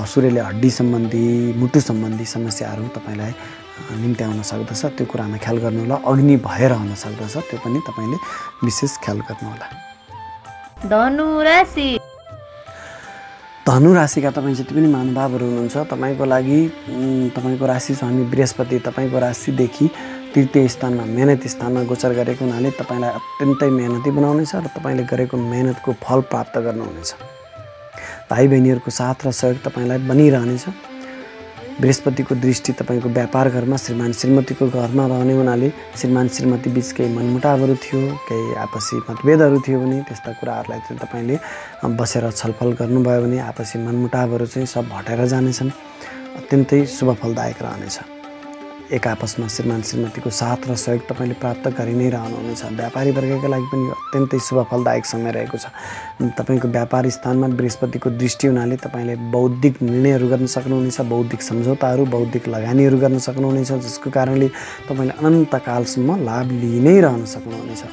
सूर्यले हड्डी सम्बन्धी, मुटु सम्बन्धी समस्याहरू तपाईँलाई निम्त्याउन सक्दछ। त्यो कुरामा ख्याल गर्नुहोला। अग्नि भएर रहन सक्दछ, त्यो पनि तपाईँले विशेष ख्याल गर्नुहोला। धनु राशि। धनु राशिका तपाईँ जति पनि महानुभावहरू हुनुहुन्छ तपाईँको लागि तपाईँको राशि स्वामी बृहस्पति तपाईँको राशिदेखि तृतीय स्थानमा मेहनत स्थानमा गोचर गरेको हुनाले तपाईँलाई अत्यन्तै मेहनती बनाउनेछ र तपाईँले गरेको मेहनतको फल प्राप्त गर्नुहुनेछ। भाइ बहिनीहरूको साथ र सहयोग तपाईँलाई बनिरहनेछ। बृहस्पतिको दृष्टि तपाईँको व्यापार घरमा श्रीमान श्रीमतीको घरमा रहने हुनाले श्रीमान श्रीमती बिच केही मनमुटावहरू थियो, केही आपसी मतभेदहरू थियो भने त्यस्ता कुराहरूलाई चाहिँ तपाईँले बसेर छलफल गर्नुभयो भने आपसी मनमुटावहरू चाहिँ सब हटेर जानेछन्। अत्यन्तै शुभ फलदायक रहनेछ। एक आपसमा श्रीमान श्रीमतीको साथ र सहयोग तपाईँले प्राप्त गरि नै रहनुहुनेछ। व्यापारी वर्गका लागि पनि अत्यन्तै शुभ फलदायक समय रहेको छ। तपाईँको व्यापार स्थानमा बृहस्पतिको दृष्टि हुनाले तपाईँले बौद्धिक निर्णयहरू गर्न सक्नुहुनेछ, बौद्धिक सम्झौताहरू, बौद्धिक लगानीहरू गर्न सक्नुहुनेछ, जसको कारणले तपाईँले अनन्तकालसम्म लाभ लिइ नै रहन सक्नुहुनेछ।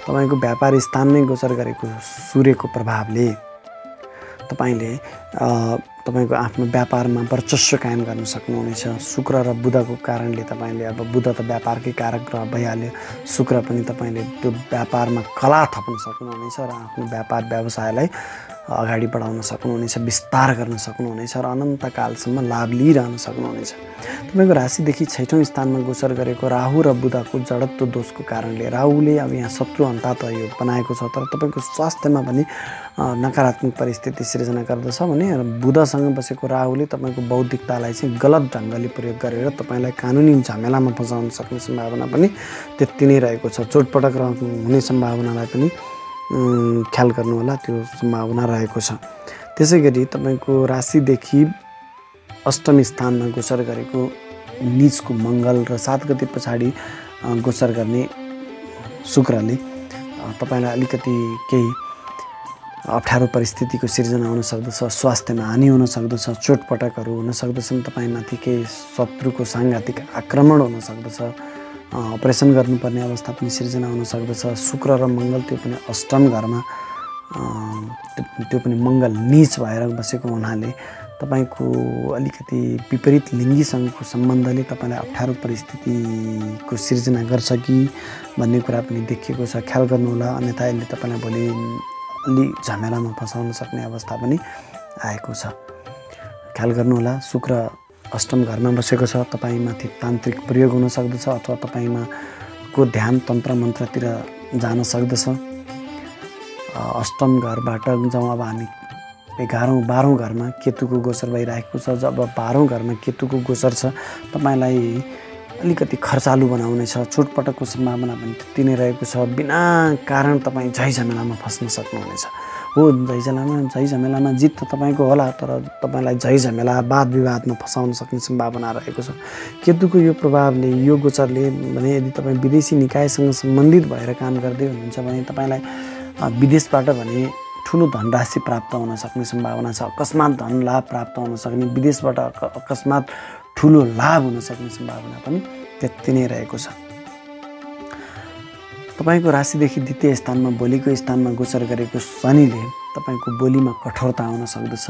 तपाईँको व्यापार स्थानमै गोचर गरेको सूर्यको प्रभावले तपाईँले तपाईँको आफ्नो व्यापारमा वर्चस्व कायम गर्न सक्नुहुनेछ। शुक्र र बुधको कारणले तपाईँले अब बुध त व्यापारकै कारक ग्रह भइहाल्यो, शुक्र पनि तपाईँले त्यो व्यापारमा कला थप्न सक्नुहुनेछ र आफ्नो व्यापार व्यवसायलाई अगाडि बढाउन सक्नुहुनेछ, विस्तार गर्न सक्नुहुनेछ र अनन्तकालसम्म लाभ लिइरहन सक्नुहुनेछ। तपाईँको राशिदेखि 6औं स्थानमा गोचर गरेको राहु र बुधको जडत्व दोषको कारणले राहुले अब यहाँ शत्रु अन्तात योग बनाएको छ, तर तपाईँको स्वास्थ्यमा पनि नकारात्मक परिस्थिति सिर्जना गर्दछ भने बुधसँग बसेको राहुले तपाईँको बौद्धिकतालाई चाहिँ गलत ढङ्गले प्रयोग गरेर तपाईँलाई कानुनी झमेलामा फसाउन सक्ने सम्भावना पनि त्यति नै रहेको छ। चोटपटक हुने सम्भावनालाई पनि ख्याल गर्नुहोला, त्यो सम्भावना रहेको छ। त्यसै गरी तपाईँको राशिदेखि अष्टम स्थानमा गोचर गरेको नीचको मङ्गल र 7 गते पछाडि गोचर गर्ने शुक्रले तपाईँलाई अलिकति केही अप्ठ्यारो परिस्थितिको सिर्जना हुन सक्दछ, स्वास्थ्यमा हानि हुन सक्दछ, चोटपटकहरू हुन सक्दछन्, तपाईँमाथि केही शत्रुको साङ्घातिक आक्रमण हुन सक्दछ, अपरेसन गर्नुपर्ने अवस्था पनि सिर्जना हुन सक्दछ। शुक्र र मङ्गल त्यो पनि अष्टम घरमा त्यो पनि मङ्गल नीच भएर बसेको हुनाले तपाईको अलिकति विपरीत लिङ्गीसँगको सम्बन्धले तपाईलाई अप्ठ्यारो परिस्थितिको सिर्जना गर्छ कि भन्ने कुरा पनि देखिएको छ। ख्याल गर्नुहोला, अन्यथा यसले तपाईलाई भोलि अलि झमेलामा फसाउन सक्ने अवस्था पनि आएको छ। ख्याल गर्नुहोला, शुक्र अष्टम घरमा बसेको छ, तपाईमाथि तान्त्रिक प्रयोग हुन सक्दछ अथवा तपाईमा को ध्यान तन्त्र मन्त्रतिर जान सक्दछ। अष्टम घरबाट जाउँ अब हामी 11औं 12औं घरमा केतुको गोचर भइरहेको छ। जब 12औं घरमा केतुको गोचर छ, तपाईलाई अलिकति खर्चालु बनाउनेछ, चोटपटकको सम्भावना पनि त्यति नै रहेको छ। बिना कारण तपाईँ झैझमेलामा फस्न सक्नुहुनेछ। हो, झैझमेलामा जित त तपाईँको होला, तर तपाईँलाई झैझमेला वाद विवादमा फसाउन सक्ने सम्भावना रहेको छ। केतुको यो प्रभावले, यो गोचरले भने यदि तपाईँ विदेशी निकायसँग सम्बन्धित भएर काम गर्दै हुनुहुन्छ भने तपाईँलाई विदेशबाट भने ठुलो धनराशि प्राप्त हुन सक्ने सम्भावना छ। अकस्मात धन लाभ प्राप्त हुन सक्ने, विदेशबाट अकस्मात ठुलो लाभ हुन सक्ने सम्भावना पनि त्यति नै रहेको छ। तपाईको राशिदेखि द्वितीय स्थानमा बोलीको स्थानमा गोचर गरेको शनिले तपाईको बोलीमा कठोरता आउन सक्दछ।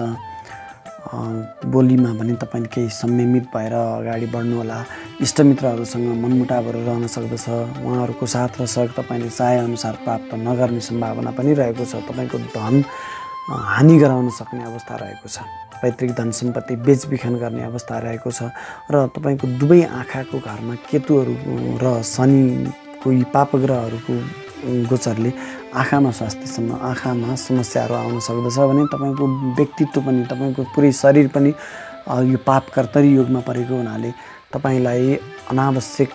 बोलीमा भने तपाईले केही संयमित भएर अगाडि बढ्नु होला। इष्टमित्रहरूसँग मनमुटावहरू रहन सक्दछ। उहाँहरूको साथ र सहयोग तपाईले चाहे अनुसार प्राप्त नगर्ने सम्भावना पनि रहेको छ। तपाईको धन हानि गराउन सक्ने अवस्था रहेको छ। पैतृक धन सम्पत्ति बेचबिखन गर्ने अवस्था रहेको छ। र तपाईको दुवै आँखाको घरमा केतुहरू र शनिको यी पापग्रहहरूको गोचरले आँखामा समस्याहरू आउन सक्दछ भने तपाईको व्यक्तित्व पनि, तपाईको पुरै शरीर पनि यो पाप कर्तरी योगमा परेको हुनाले तपाईलाई अनावश्यक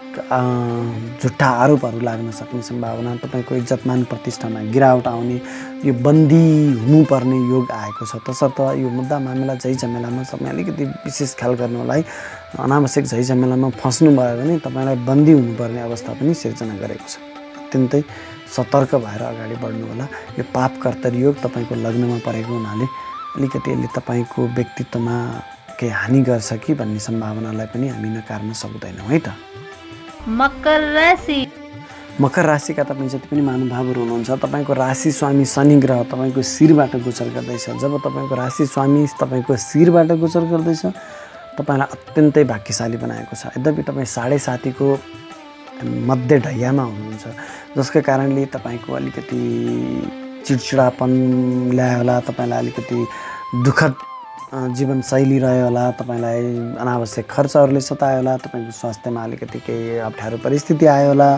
झुट्टा आरोपहरू लाग्न सक्ने सम्भावना, तपाईको इज्जतमान प्रतिष्ठामा गिरावट आउने, यो बन्दी हुनुपर्ने योग आएको छ। तसर्थ यो मुद्दा मामिला झैझमेलामा तपाईँ अलिकति विशेष ख्याल गर्नु होला है। अनावश्यक झैझमेलामा फस्नु भयो भने तपाईलाई बन्दी हुनुपर्ने अवस्था पनि सिर्जना गरेको छ। अत्यन्तै सतर्क भएर अगाडि बढ्नु होला। यो पाप कर्तरी योग तपाईको लग्नमा परेको हुनाले अलिकति यसले तपाईको व्यक्तित्वमा केही हानि गर्छ कि भन्ने सम्भावनालाई पनि हामी नकार्न सक्दैनौँ है त। मकर राशि। मकर राशिका तपाईँ जति पनि महानुभावहरू हुनुहुन्छ, तपाईँको राशि स्वामी शनि ग्रह तपाईँको शिरबाट गोचर गर्दैछ। जब तपाईँको राशि स्वामी तपाईँको शिरबाट गोचर गर्दैछ, तपाईँलाई अत्यन्तै भाग्यशाली बनाएको छ। यद्यपि तपाईँ 7.5को मध्य ढैयामा हुनुहुन्छ, जसको कारणले तपाईँको अलिकति चिडचिडापन ल्यायो होला, तपाईँलाई अलिकति दुःखद जीवनशैली रह्यो होला, तपाईँलाई अनावश्यक खर्चहरूले सतायो होला, तपाईँको स्वास्थ्यमा अलिकति केही अप्ठ्यारो परिस्थिति आयो होला,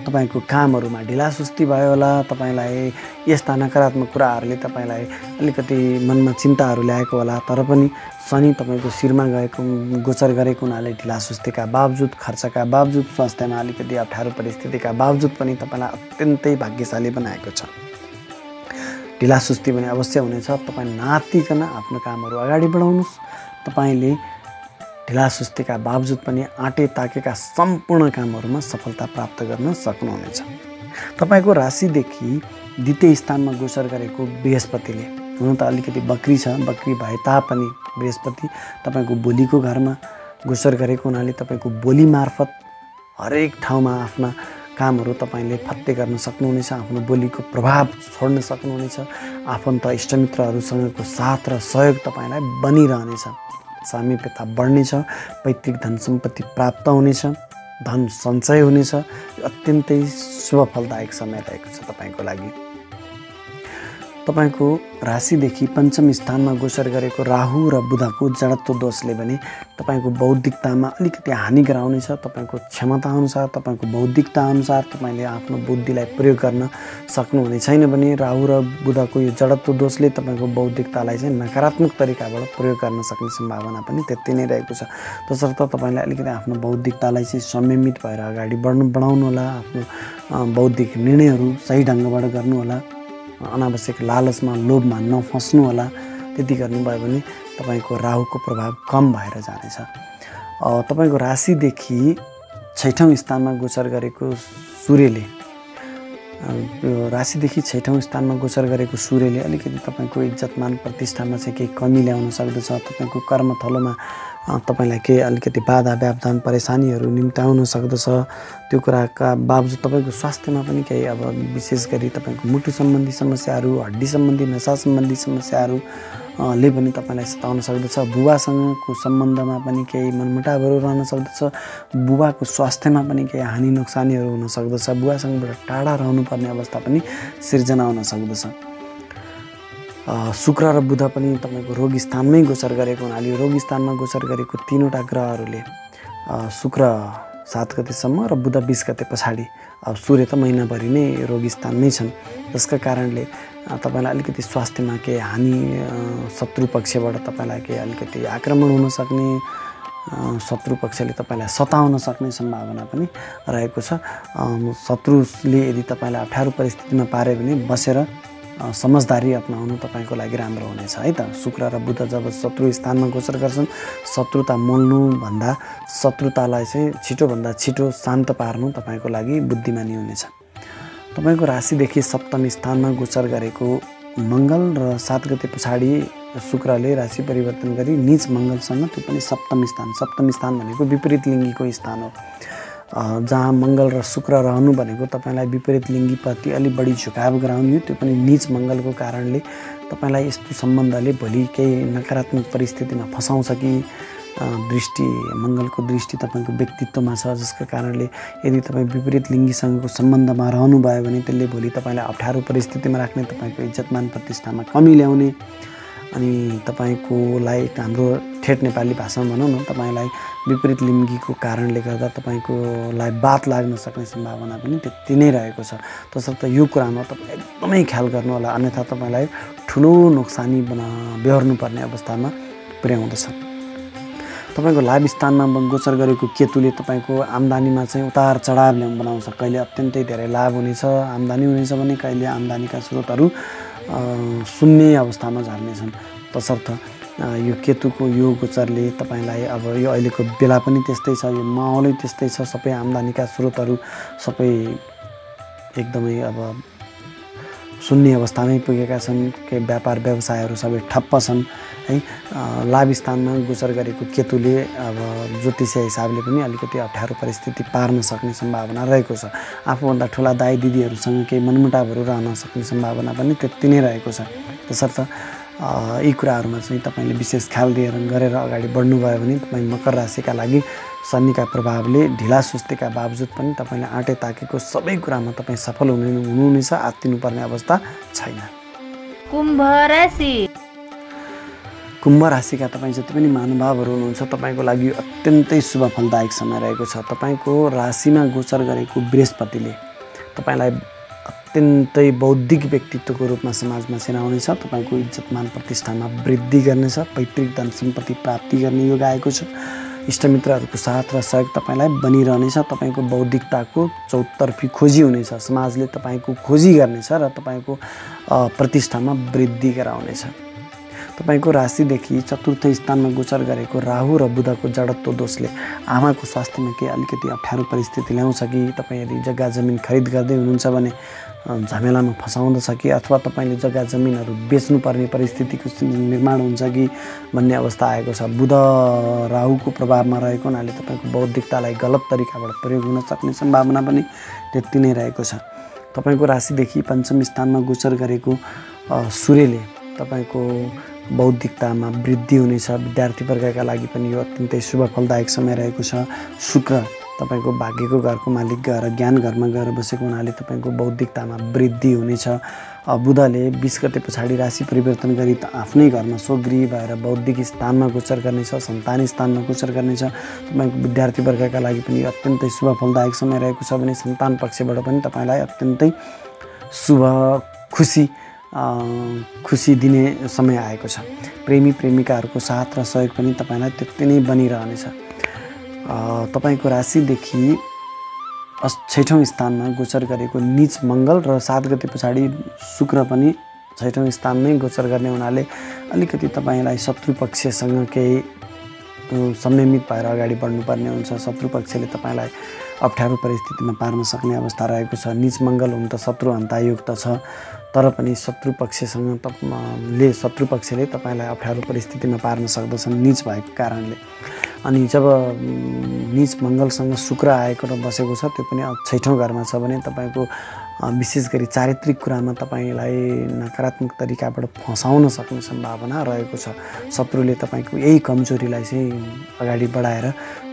तपाईँको कामहरूमा ढिलासुस्ती भयो होला, तपाईँलाई यस्ता नकारात्मक कुराहरूले तपाईँलाई अलिकति मनमा चिन्ताहरू ल्याएको होला। तर पनि शनि तपाईँको शिरमा गएको गोचर गरेको हुनाले ढिलासुस्तीका बावजुद, खर्चका बावजुद, स्वास्थ्यमा अलिकति अप्ठ्यारो परिस्थितिका बावजुद पनि तपाईँलाई अत्यन्तै भाग्यशाली बनाएको छ। ढिलासुस्ती पनि अवश्य हुनेछ। तपाईँ नातिकन आफ्नो कामहरू अगाडि बढाउनुहोस्। तपाईँले ढिलासुस्तीका बावजुद पनि आँटे ताकेका सम्पूर्ण कामहरूमा सफलता प्राप्त गर्न सक्नुहुनेछ। तपाईँको राशिदेखि द्वितीय स्थानमा गोचर गरेको बृहस्पतिले, हुन त अलिकति बक्री छ, बक्री भए तापनि बृहस्पति तपाईँको बोलीको घरमा गोचर गरेको हुनाले तपाईँको बोली मार्फत हरेक ठाउँमा आफ्ना कामहरू तपाईँले फत्ते गर्न सक्नुहुनेछ। आफ्नो बोलीको प्रभाव छोड्न सक्नुहुनेछ। आफन्त इष्टमित्रहरूसँगको साथ र सहयोग तपाईँलाई बनिरहनेछ। सामिप्यता बढ्नेछ। पैतृक धन सम्पत्ति प्राप्त हुनेछ। धन सञ्चय हुनेछ। अत्यन्तै शुभ फलदायक समय रहेको छ तपाईँको लागि। तपाईँको राशिदेखि पञ्चम स्थानमा गोचर गरेको राहु र बुधको जडत्व दोषले भने तपाईँको बौद्धिकतामा अलिकति हानि गराउनेछ। तपाईँको क्षमता अनुसार, तपाईँको बौद्धिकता अनुसार तपाईँले आफ्नो बुद्धिलाई प्रयोग गर्न सक्नुहुने छैन भने राहु र बुधको यो जडत्व दोषले तपाईँको बौद्धिकतालाई चाहिँ नकारात्मक तरिकाबाट प्रयोग गर्न सक्ने सम्भावना पनि त्यति नै रहेको छ। तसर्थ तपाईँले अलिकति आफ्नो बौद्धिकतालाई चाहिँ संयमित भएर अगाडि बढाउनु होला। आफ्नो बौद्धिक निर्णयहरू सही ढङ्गबाट गर्नु होला। अनावश्यक लालचमा, लोभमा नफस्नु होला। त्यति गर्नुभयो भने तपाईँको राहुको प्रभाव कम भएर जानेछ। तपाईँको राशिदेखि 6औं स्थानमा गोचर गरेको सूर्यले, राशिदेखि 6औं स्थानमा गोचर गरेको सूर्यले अलिकति तपाईँको इज्जतमान प्रतिष्ठामा चाहिँ केही कमी ल्याउन सक्दछ। तपाईँको कर्मथलोमा तपाईँलाई केही अलिकति बाधा व्यवधान परेशानीहरू निम्त्याउन सक्दछ। त्यो कुराका बावजुद तपाईँको स्वास्थ्यमा पनि केही अब विशेष गरी तपाईँको मुटु सम्बन्धी समस्याहरू, हड्डी सम्बन्धी, नसा सम्बन्धी समस्याहरू ले पनि तपाईँलाई सताउन सक्दछ। बुबासँगको सम्बन्धमा पनि केही मनमुटावहरू रहन सक्दछ। बुबाको स्वास्थ्यमा पनि केही हानि नोक्सानीहरू हुन सक्दछ। बुबासँगबाट टाढा रहनुपर्ने अवस्था पनि सिर्जना हुन सक्दछ। शुक्र र बुध पनि तपाईँको रोग स्थानमै गोचर गरेको हुनाले रोग स्थानमा गोचर गरेको तीनवटा ग्रहहरूले शुक्र 7 गतेसम्म र बुध 20 गते पछाडि, अब सूर्य त महिनाभरि नै रोग स्थानमै छन्। जसका कारणले तपाईँलाई अलिकति स्वास्थ्यमा केही हानि, शत्रु पक्षबाट तपाईँलाई केही अलिकति आक्रमण हुन सक्ने, शत्रु पक्षले तपाईँलाई सताउन सक्ने सम्भावना पनि रहेको छ। शत्रुले यदि तपाईँलाई अप्ठ्यारो परिस्थितिमा पार्यो भने बसेर समझदारी अपनाउनु तपाईँको लागि राम्रो हुनेछ है त। शुक्र र बुध जब शत्रु स्थानमा गोचर गर्छन्, शत्रुता मोल्नुभन्दा शत्रुतालाई चाहिँ छिटोभन्दा छिटो शान्त पार्नु तपाईँको लागि बुद्धिमानी हुनेछ। तपाईँको राशिदेखि सप्तम स्थानमा गोचर गरेको मङ्गल र 7 गते पछाडि शुक्रले राशि परिवर्तन गरी नीच मङ्गलसँग, त्यो पनि सप्तम स्थान। सप्तम स्थान भनेको विपरीत लिङ्गीको स्थान हो। जहाँ मङ्गल र शुक्र रहनु भनेको तपाईँलाई विपरीत लिङ्गीप्रति अलिक बढी झुकाव गराउने, त्यो पनि नीच मङ्गलको कारणले तपाईँलाई यस्तो सम्बन्धले भोलि केही नकारात्मक परिस्थितिमा फसाउँछ कि दृष्टि, मङ्गलको दृष्टि तपाईँको व्यक्तित्वमा छ। जसका कारणले यदि तपाईँ विपरीत लिङ्गीसँगको सम्बन्धमा रहनुभयो भने त्यसले भोलि तपाईँलाई अप्ठ्यारो परिस्थितिमा राख्ने, तपाईँको इज्जतमान प्रतिष्ठामा कमी ल्याउने, अनि तपाईँकोलाई हाम्रो ठेट नेपाली भाषामा भनौँ न, तपाईँलाई विपरीत लिङ्गीको कारणले गर्दा तपाईँकोलाई बात लाग्न सक्ने सम्भावना पनि त्यति नै रहेको छ। तसर्थ यो कुरामा तपाईँ एकदमै ख्याल गर्नु होला, अन्यथा तपाईँलाई ठुलो नोक्सानी बेहोर्नुपर्ने अवस्थामा पुर्याउँदछ। तपाईँको लाभ स्थानमा गोचर गरेको केतुले तपाईँको आम्दानीमा चाहिँ उतार चढाव बनाउँछ। कहिले अत्यन्तै धेरै लाभ हुनेछ, आम्दानी हुनेछ भने कहिले आम्दानीका स्रोतहरू शून्य अवस्थामा झर्नेछन्। तसर्थ यो केतुको यो गोचरले तपाईँलाई अब यो अहिलेको बेला पनि त्यस्तै छ, यो माहौलै त्यस्तै छ। सबै आम्दानीका स्रोतहरू सबै एकदमै अब शून्य अवस्थामै पुगेका छन्। केही व्यापार व्यवसायहरू सबै ठप्प छन् है। लाभ स्थानमा गोचर गरेको केतुले अब ज्योतिषीय हिसाबले पनि अलिकति अप्ठ्यारो परिस्थिति पार्न सक्ने सम्भावना रहेको छ। आफूभन्दा ठुला दाइ दिदीहरूसँग केही मनमुटावहरू रहन सक्ने सम्भावना पनि त्यति नै रहेको छ। तसर्थ यी कुराहरूमा चाहिँ तपाईँले विशेष ख्याल गरेर अगाडि बढ्नुभयो भने तपाईँ मकर राशिका लागि शनिका प्रभावले ढिला सुस्तीका बावजुद पनि तपाईँले आँटे ताकेको सबै कुरामा तपाईँ सफल हुनुहुनेछ। आत्तिनुपर्ने अवस्था छैन। कुम्भ राशि। कुम्भ राशिका तपाईँ जति पनि महानुभावहरू हुनुहुन्छ, तपाईँको लागि अत्यन्तै शुभ फलदायक समय रहेको छ। तपाईँको राशिमा गोचर गरेको बृहस्पतिले तपाईँलाई अत्यन्तै बौद्धिक व्यक्तित्वको रूपमा समाजमा चिनाउनेछ। तपाईँको इज्जतमान प्रतिष्ठामा वृद्धि गर्नेछ। पैतृक धन सम्पत्ति प्राप्ति गर्ने योग आएको छ। इष्टमित्रहरूको साथ र सहयोग तपाईँलाई बनिरहनेछ। तपाईँको बौद्धिकताको चौतर्फी खोजी हुनेछ। समाजले तपाईँको खोजी गर्नेछ र तपाईँको प्रतिष्ठामा वृद्धि गराउनेछ। तपाईँको राशिदेखि चतुर्थ स्थानमा गोचर गरेको राहु र बुधको जडत्व दोषले आमाको स्वास्थ्यमा केही अलिकति अप्ठ्यारो परिस्थिति ल्याउँछ कि, तपाईँ यदि जग्गा जमिन खरिद गर्दै हुनुहुन्छ भने झमेलामा फसाउँदछ कि, अथवा तपाईँले जग्गा जमिनहरू बेच्नुपर्ने परिस्थितिको निर्माण हुन्छ कि भन्ने अवस्था आएको छ। बुध राहुको प्रभावमा रहेको हुनाले तपाईँको बौद्धिकतालाई गलत तरिकाबाट प्रयोग हुन सक्ने सम्भावना पनि त्यति नै रहेको छ। तपाईँको राशिदेखि पञ्चम स्थानमा गोचर गरेको सूर्यले तपाईँको बौद्धिकतामा वृद्धि हुनेछ। विद्यार्थी वर्गका लागि पनि यो अत्यन्तै शुभ फलदायक समय रहेको छ। शुक्र तपाईँको भाग्यको घरको मालिक गएर ज्ञान घरमा गएर बसेको हुनाले तपाईँको बौद्धिकतामा वृद्धि हुनेछ। बुधले 20 गते पछाडि राशि परिवर्तन गरी आफ्नै घरमा स्वगृही भएर बौद्धिक स्थानमा गोचर गर्नेछ, सन्तान स्थानमा गोचर गर्नेछ। तपाईँको विद्यार्थी वर्गका लागि पनि अत्यन्तै शुभ फलदायक समय रहेको छ भने सन्तान पक्षबाट पनि तपाईँलाई अत्यन्तै शुभ खुसी दिने समय आएको छ। प्रेमी प्रेमिकाहरूको साथ र सहयोग पनि तपाईँलाई त्यति नै बनिरहनेछ। तपाईँको राशिदेखि 6औँ स्थानमा गोचर गरेको नीच मङ्गल र 7 गते पछाडि शुक्र पनि 6औँ स्थानमै गोचर गर्ने हुनाले अलिकति तपाईँलाई शत्रु पक्षसँग केही संयमित भएर अगाडि बढ्नुपर्ने हुन्छ। शत्रु पक्षले तपाईँलाई अप्ठ्यारो परिस्थितिमा पार्न सक्ने अवस्था रहेको छ। नीच मङ्गल हुन त शत्रु हन्ता योग त छ। तर पनि शत्रु पक्षले तपाईँलाई अप्ठ्यारो परिस्थितिमा पार्न सक्दछन् नीच भएको कारणले। अनि जब नीच मङ्गलसँग शुक्र आएको र बसेको छ त्यो पनि 6औँ घरमा छ भने तपाईँको विशेष गरी चारित्रिक कुरामा तपाईँलाई नकारात्मक तरिकाबाट फसाउन सक्ने सम्भावना रहेको छ। शत्रुले तपाईँको यही कमजोरीलाई चाहिँ अगाडि बढाएर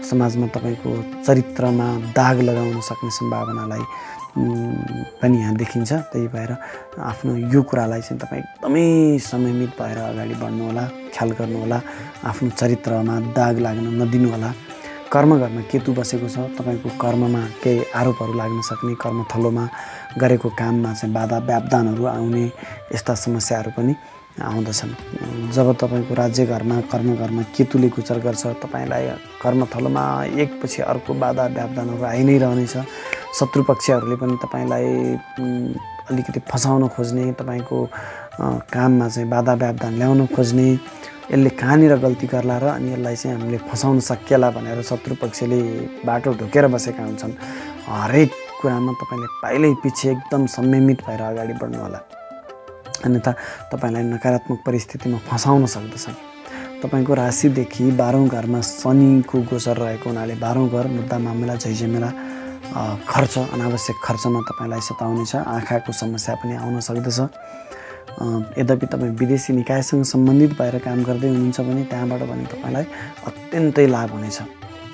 समाजमा तपाईँको चरित्रमा दाग लगाउन सक्ने सम्भावनालाई पनि यहाँ देखिन्छ। त्यही भएर आफ्नो यो कुरालाई चाहिँ तपाईँ एकदमै संयमित भएर अगाडि बढ्नुहोला, ख्याल गर्नुहोला, आफ्नो चरित्रमा दाग लाग्न नदिनुहोला। कर्मघरमा केतु बसेको छ, तपाईँको कर्ममा केही आरोपहरू लाग्न सक्ने, कर्मथलोमा गरेको काममा चाहिँ बाधा व्यावधानहरू आउने यस्ता समस्याहरू पनि आउँदछन्। जब तपाईँको राज्यघरमा कर्मघरमा केतुले गोचर गर्छ तपाईँलाई कर्मथलोमा एकपछि अर्को बाधा व्यावधानहरू आइ नै रहनेछ। शत्रु पक्षहरूले पनि तपाईँलाई अलिकति फसाउन खोज्ने, तपाईँको काममा चाहिँ बाधा व्यावधान ल्याउन खोज्ने, यसले कहाँनिर गल्ती गर्ला र अनि यसलाई चाहिँ हामीले फसाउन सकिएला भनेर शत्रु पक्षले बाटो ढोकेर बसेका हुन्छन्। हरेक कुरामा तपाईँले पहिल्यै पछि एकदम संयमित भएर अगाडि बढ्नु होला, अन्यथा तपाईँलाई नकारात्मक परिस्थितिमा फसाउन सक्दछन्। तपाईँको राशिदेखि 12औँ घरमा शनिको गोचर रहेको हुनाले 12औँ घर मुद्दा मामला झैझमेला खर्च, अनावश्यक खर्चमा तपाईँलाई सताउनेछ। आँखाको समस्या पनि आउन सक्दछ। यद्यपि तपाईँ विदेशी निकायसँग सम्बन्धित भएर काम गर्दै हुनुहुन्छ भने त्यहाँबाट पनि तपाईँलाई अत्यन्तै लाभ हुनेछ,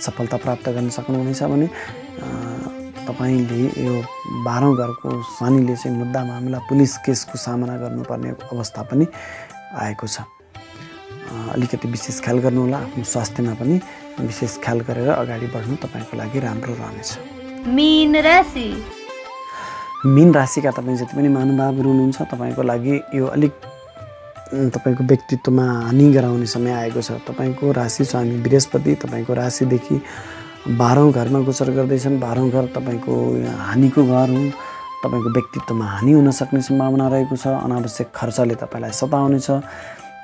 सफलता प्राप्त गर्न सक्नुहुनेछ। भने तपाईँले यो 12औँ घरको शनिले चाहिँ मुद्दा मामला पुलिस केसको सामना गर्नुपर्ने अवस्था पनि आएको छ। अलिकति विशेष ख्याल गर्नुहोला, आफ्नो स्वास्थ्यमा पनि विशेष ख्याल गरेर अगाडि बढ्नु तपाईँको लागि राम्रो रहनेछ। मीन राशि। मीन राशिका तपाईँ जति पनि महानुभावहरू हुनुहुन्छ तपाईँको लागि यो अलिक तपाईँको व्यक्तित्वमा हानि गराउने समय आएको छ। तपाईँको राशि स्वामी बृहस्पति तपाईँको राशिदेखि 12औँ घरमा गोचर गर्दैछन्। 12औँ घर तपाईँको हानिको घर हो। तपाईँको व्यक्तित्वमा हानि हुन सक्ने सम्भावना रहेको छ। अनावश्यक खर्चले तपाईँलाई सताउनेछ।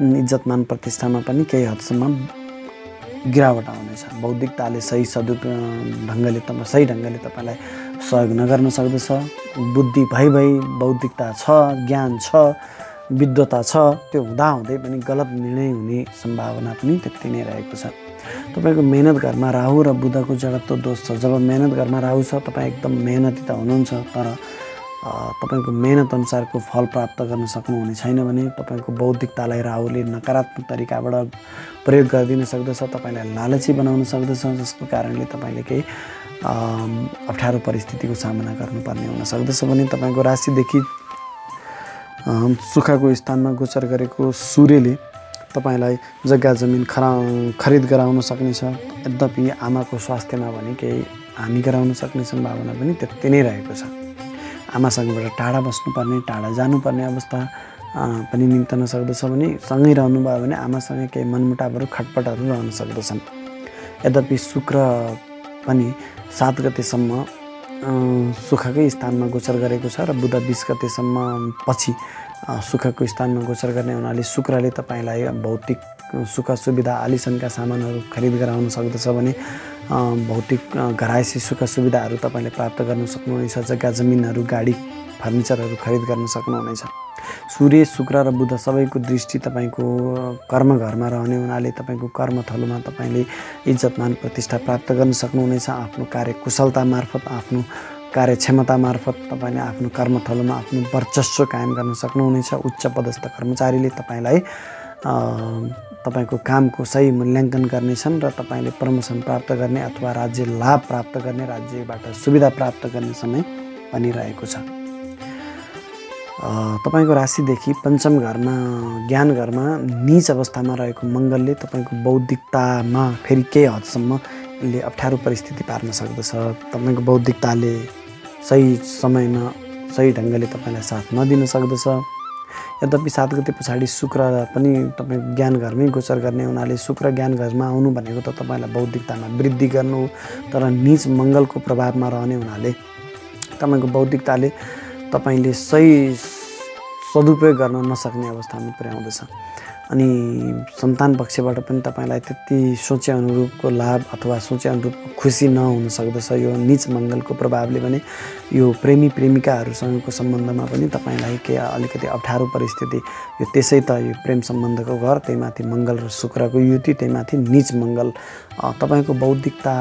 इज्जतमान प्रतिष्ठामा पनि केही हदसम्म गिरावट आउनेछ। बौद्धिकताले सही ढङ्गले तपाईँलाई सहयोग नगर्न सक्दछ। बुद्धि भइ बौद्धिकता छ, ज्ञान छ, विद्वता छ, त्यो हुँदाहुँदै पनि गलत निर्णय हुने सम्भावना पनि त्यति नै रहेको छ। तपाईँको मेहनत घरमा राहु र बुधको जडत्व दोष छ। जब मेहनत घरमा राहु छ तपाईँ एकदम मेहनती त हुनुहुन्छ, तर तपाईँको मेहनत अनुसारको फल प्राप्त गर्न सक्नुहुने छैन भने तपाईँको बौद्धिकतालाई राहुले नकारात्मक तरिकाबाट प्रयोग गरिदिन सक्दछ। तपाईँलाई लालची बनाउन सक्दछ, जसको कारणले तपाईँले केही अप्ठ्यारो परिस्थितिको सामना गर्नुपर्ने हुन सक्दछ। भने तपाईँको राशिदेखि सुखको स्थानमा गोचर गरेको सूर्यले तपाईँलाई जग्गा जमिन खरिद गराउन सक्नेछ। यद्यपि आमाको स्वास्थ्यमा भने केही हानि गराउन सक्ने सम्भावना पनि त्यति नै रहेको छ। आमासँगबाट टाढा बस्नुपर्ने, टाढा जानुपर्ने अवस्था पनि निम्तन सक्दछ। भने सँगै रहनुभयो भने आमासँग केही मनमुटावहरू खटपटहरू रहन सक्दछन्। यद्यपि शुक्र पनि 7 गतेसम्म सुखकै स्थानमा गोचर गरेको छ र बुध 20 गतेसम्म पछि सुखको स्थानमा गोचर गर्ने हुनाले शुक्रले तपाईँलाई भौतिक सुख सुविधा आलिसनका सामानहरू खरिद गराउन सक्दछ। भने भौतिक घरायसी सुख सुविधाहरू तपाईँले प्राप्त गर्न सक्नुहुनेछ। जग्गा जमिनहरू, गाडी, फर्निचरहरू खरिद गर्न सक्नुहुनेछ। सूर्य, शुक्र र बुध सबैको दृष्टि तपाईँको कर्मघरमा रहने हुनाले तपाईँको कर्मथलोमा तपाईँले इज्जतमान प्रतिष्ठा प्राप्त गर्न सक्नुहुनेछ। आफ्नो कार्यकुशलता मार्फत, आफ्नो कार्यक्षमता मार्फत तपाईँले आफ्नो कर्मथलोमा आफ्नो वर्चस्व कायम गर्न सक्नुहुनेछ। उच्च पदस्थ कर्मचारीले तपाईँलाई तपाईँको कामको सही मूल्याङ्कन गर्नेछन् र तपाईँले प्रमोसन प्राप्त गर्ने अथवा राज्य लाभ प्राप्त गर्ने, राज्यबाट सुविधा प्राप्त गर्ने समय पनि रहेको छ। तपाईँको राशिदेखि 5म घरमा ज्ञान घरमा नीच अवस्थामा रहेको मङ्गलले तपाईँको बौद्धिकतामा फेरि केही हदसम्म यसले अप्ठ्यारो परिस्थिति पार्न सक्दछ। तपाईँको बौद्धिकताले सही समयमा सही ढङ्गले तपाईँलाई साथ नदिन सक्दछ। यद्यपि 7 गते पछाडि शुक्र पनि तपाईँको ज्ञान घरमै गोचर गर्ने हुनाले शुक्र ज्ञान घरमा आउनु भनेको त तपाईँलाई बौद्धिकतामा वृद्धि गर्नु, तर नीच मङ्गलको प्रभावमा रहने हुनाले तपाईँको बौद्धिकताले तपाईँले सही सदुपयोग गर्न नसक्ने अवस्थामा पुर्याउँदछ। अनि सन्तान पक्षबाट पनि तपाईँलाई त्यति सोचे अनुरूपको लाभ अथवा सोचे अनुरूपको खुसी नहुन सक्दछ। यो नीच मङ्गलको प्रभावले भने यो प्रेमी प्रेमिकाहरूसँगको सम्बन्धमा पनि तपाईँलाई के अलिकति अप्ठ्यारो परिस्थिति, यो त्यसै त यो प्रेम सम्बन्धको घर, त्यहीमाथि मङ्गल र शुक्रको युति, त्यहीमाथि नीच मङ्गल, तपाईँको बौद्धिकता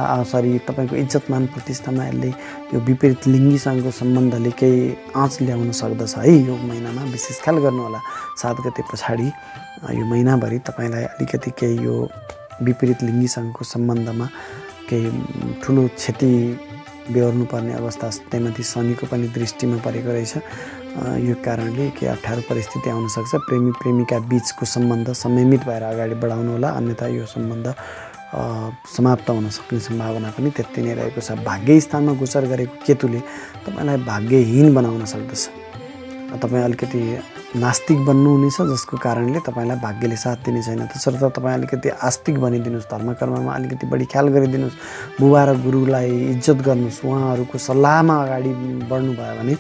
तपाईँको इज्जतमान प्रतिष्ठामा यसले यो विपरीत लिङ्गीसँगको सम्बन्धले केही आँच ल्याउन सक्दछ है। यो महिनामा विशेष ख्याल गर्नुहोला। 7 गते पछाडि यो महिनाभरि तपाईँलाई अलिकति केही यो विपरीत लिङ्गीसँगको सम्बन्धमा केही ठुलो क्षति बेहोर्नुपर्ने अवस्था, त्यहीमाथि शनिको पनि दृष्टिमा परेको रहेछ। यो कारणले केही अप्ठ्यारो परिस्थिति आउन सक्छ। प्रेमी प्रेमिका बीचको सम्बन्ध संयमित भएर अगाडि बढाउनु होला, अन्यथा यो सम्बन्ध समाप्त हुन सक्ने सम्भावना पनि त्यति नै रहेको छ। भाग्य स्थानमा गोचर गरेको केतुले तपाईँलाई भाग्यहीन बनाउन सक्दछ। तपाईँ अलिकति नास्तिक बन्नुहुनेछ, जसको कारणले तपाईँलाई भाग्यले साथ दिने छैन। त्यसर्थ तपाईँ अलिकति आस्तिक बनिदिनुहोस्, धर्मकर्ममा अलिकति बढी ख्याल गरिदिनुहोस्, बुबा र गुरुलाई इज्जत गर्नुहोस्, उहाँहरूको सल्लाहमा अगाडि बढ्नुभयो भने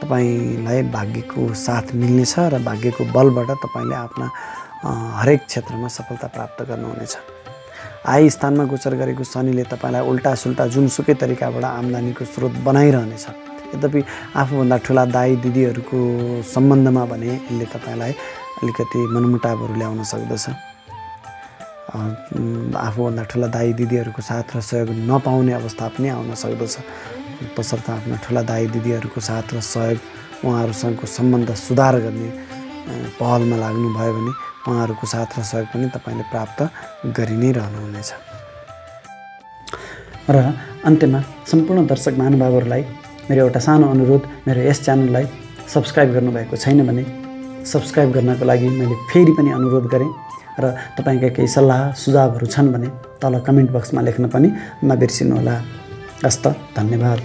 तपाईँलाई भाग्यको साथ मिल्नेछ र भाग्यको बलबाट तपाईँले आफ्ना हरेक क्षेत्रमा सफलता प्राप्त गर्नुहुनेछ। आय स्थानमा गोचर गरेको शनिले तपाईँलाई उल्टा सुल्टा जुनसुकै तरिकाबाट आम्दानीको स्रोत बनाइरहनेछ। यद्यपि आफूभन्दा ठुला दाइ दिदीहरूको सम्बन्धमा भने यसले तपाईँलाई अलिकति मनमुटावहरू ल्याउन सक्दछ। आफूभन्दा ठुला दाइ दिदीहरूको साथ र सहयोग नपाउने अवस्था पनि आउन सक्दछ। तसर्थ आफ्ना ठुला दाइ दिदीहरूको साथ र सहयोग, उहाँहरूसँगको सम्बन्ध सुधार गर्ने पहलमा लाग्नुभयो भने उहाँहरूको साथ र सहयोग पनि तपाईँले प्राप्त गरि नै रहनुहुनेछ। र अन्त्यमा सम्पूर्ण दर्शक महानुभावहरूलाई मेरो एउटा सानो अनुरोध, मेरो यस च्यानललाई सब्स्क्राइब गर्नुभएको छैन भने सब्स्क्राइब गर्नको लागि मैले फेरि पनि अनुरोध गरेँ र तपाईँका केही सल्लाह सुझावहरू छन् भने तल कमेन्ट बक्समा लेख्न पनि नबिर्सिनुहोला। हस्त, धन्यवाद।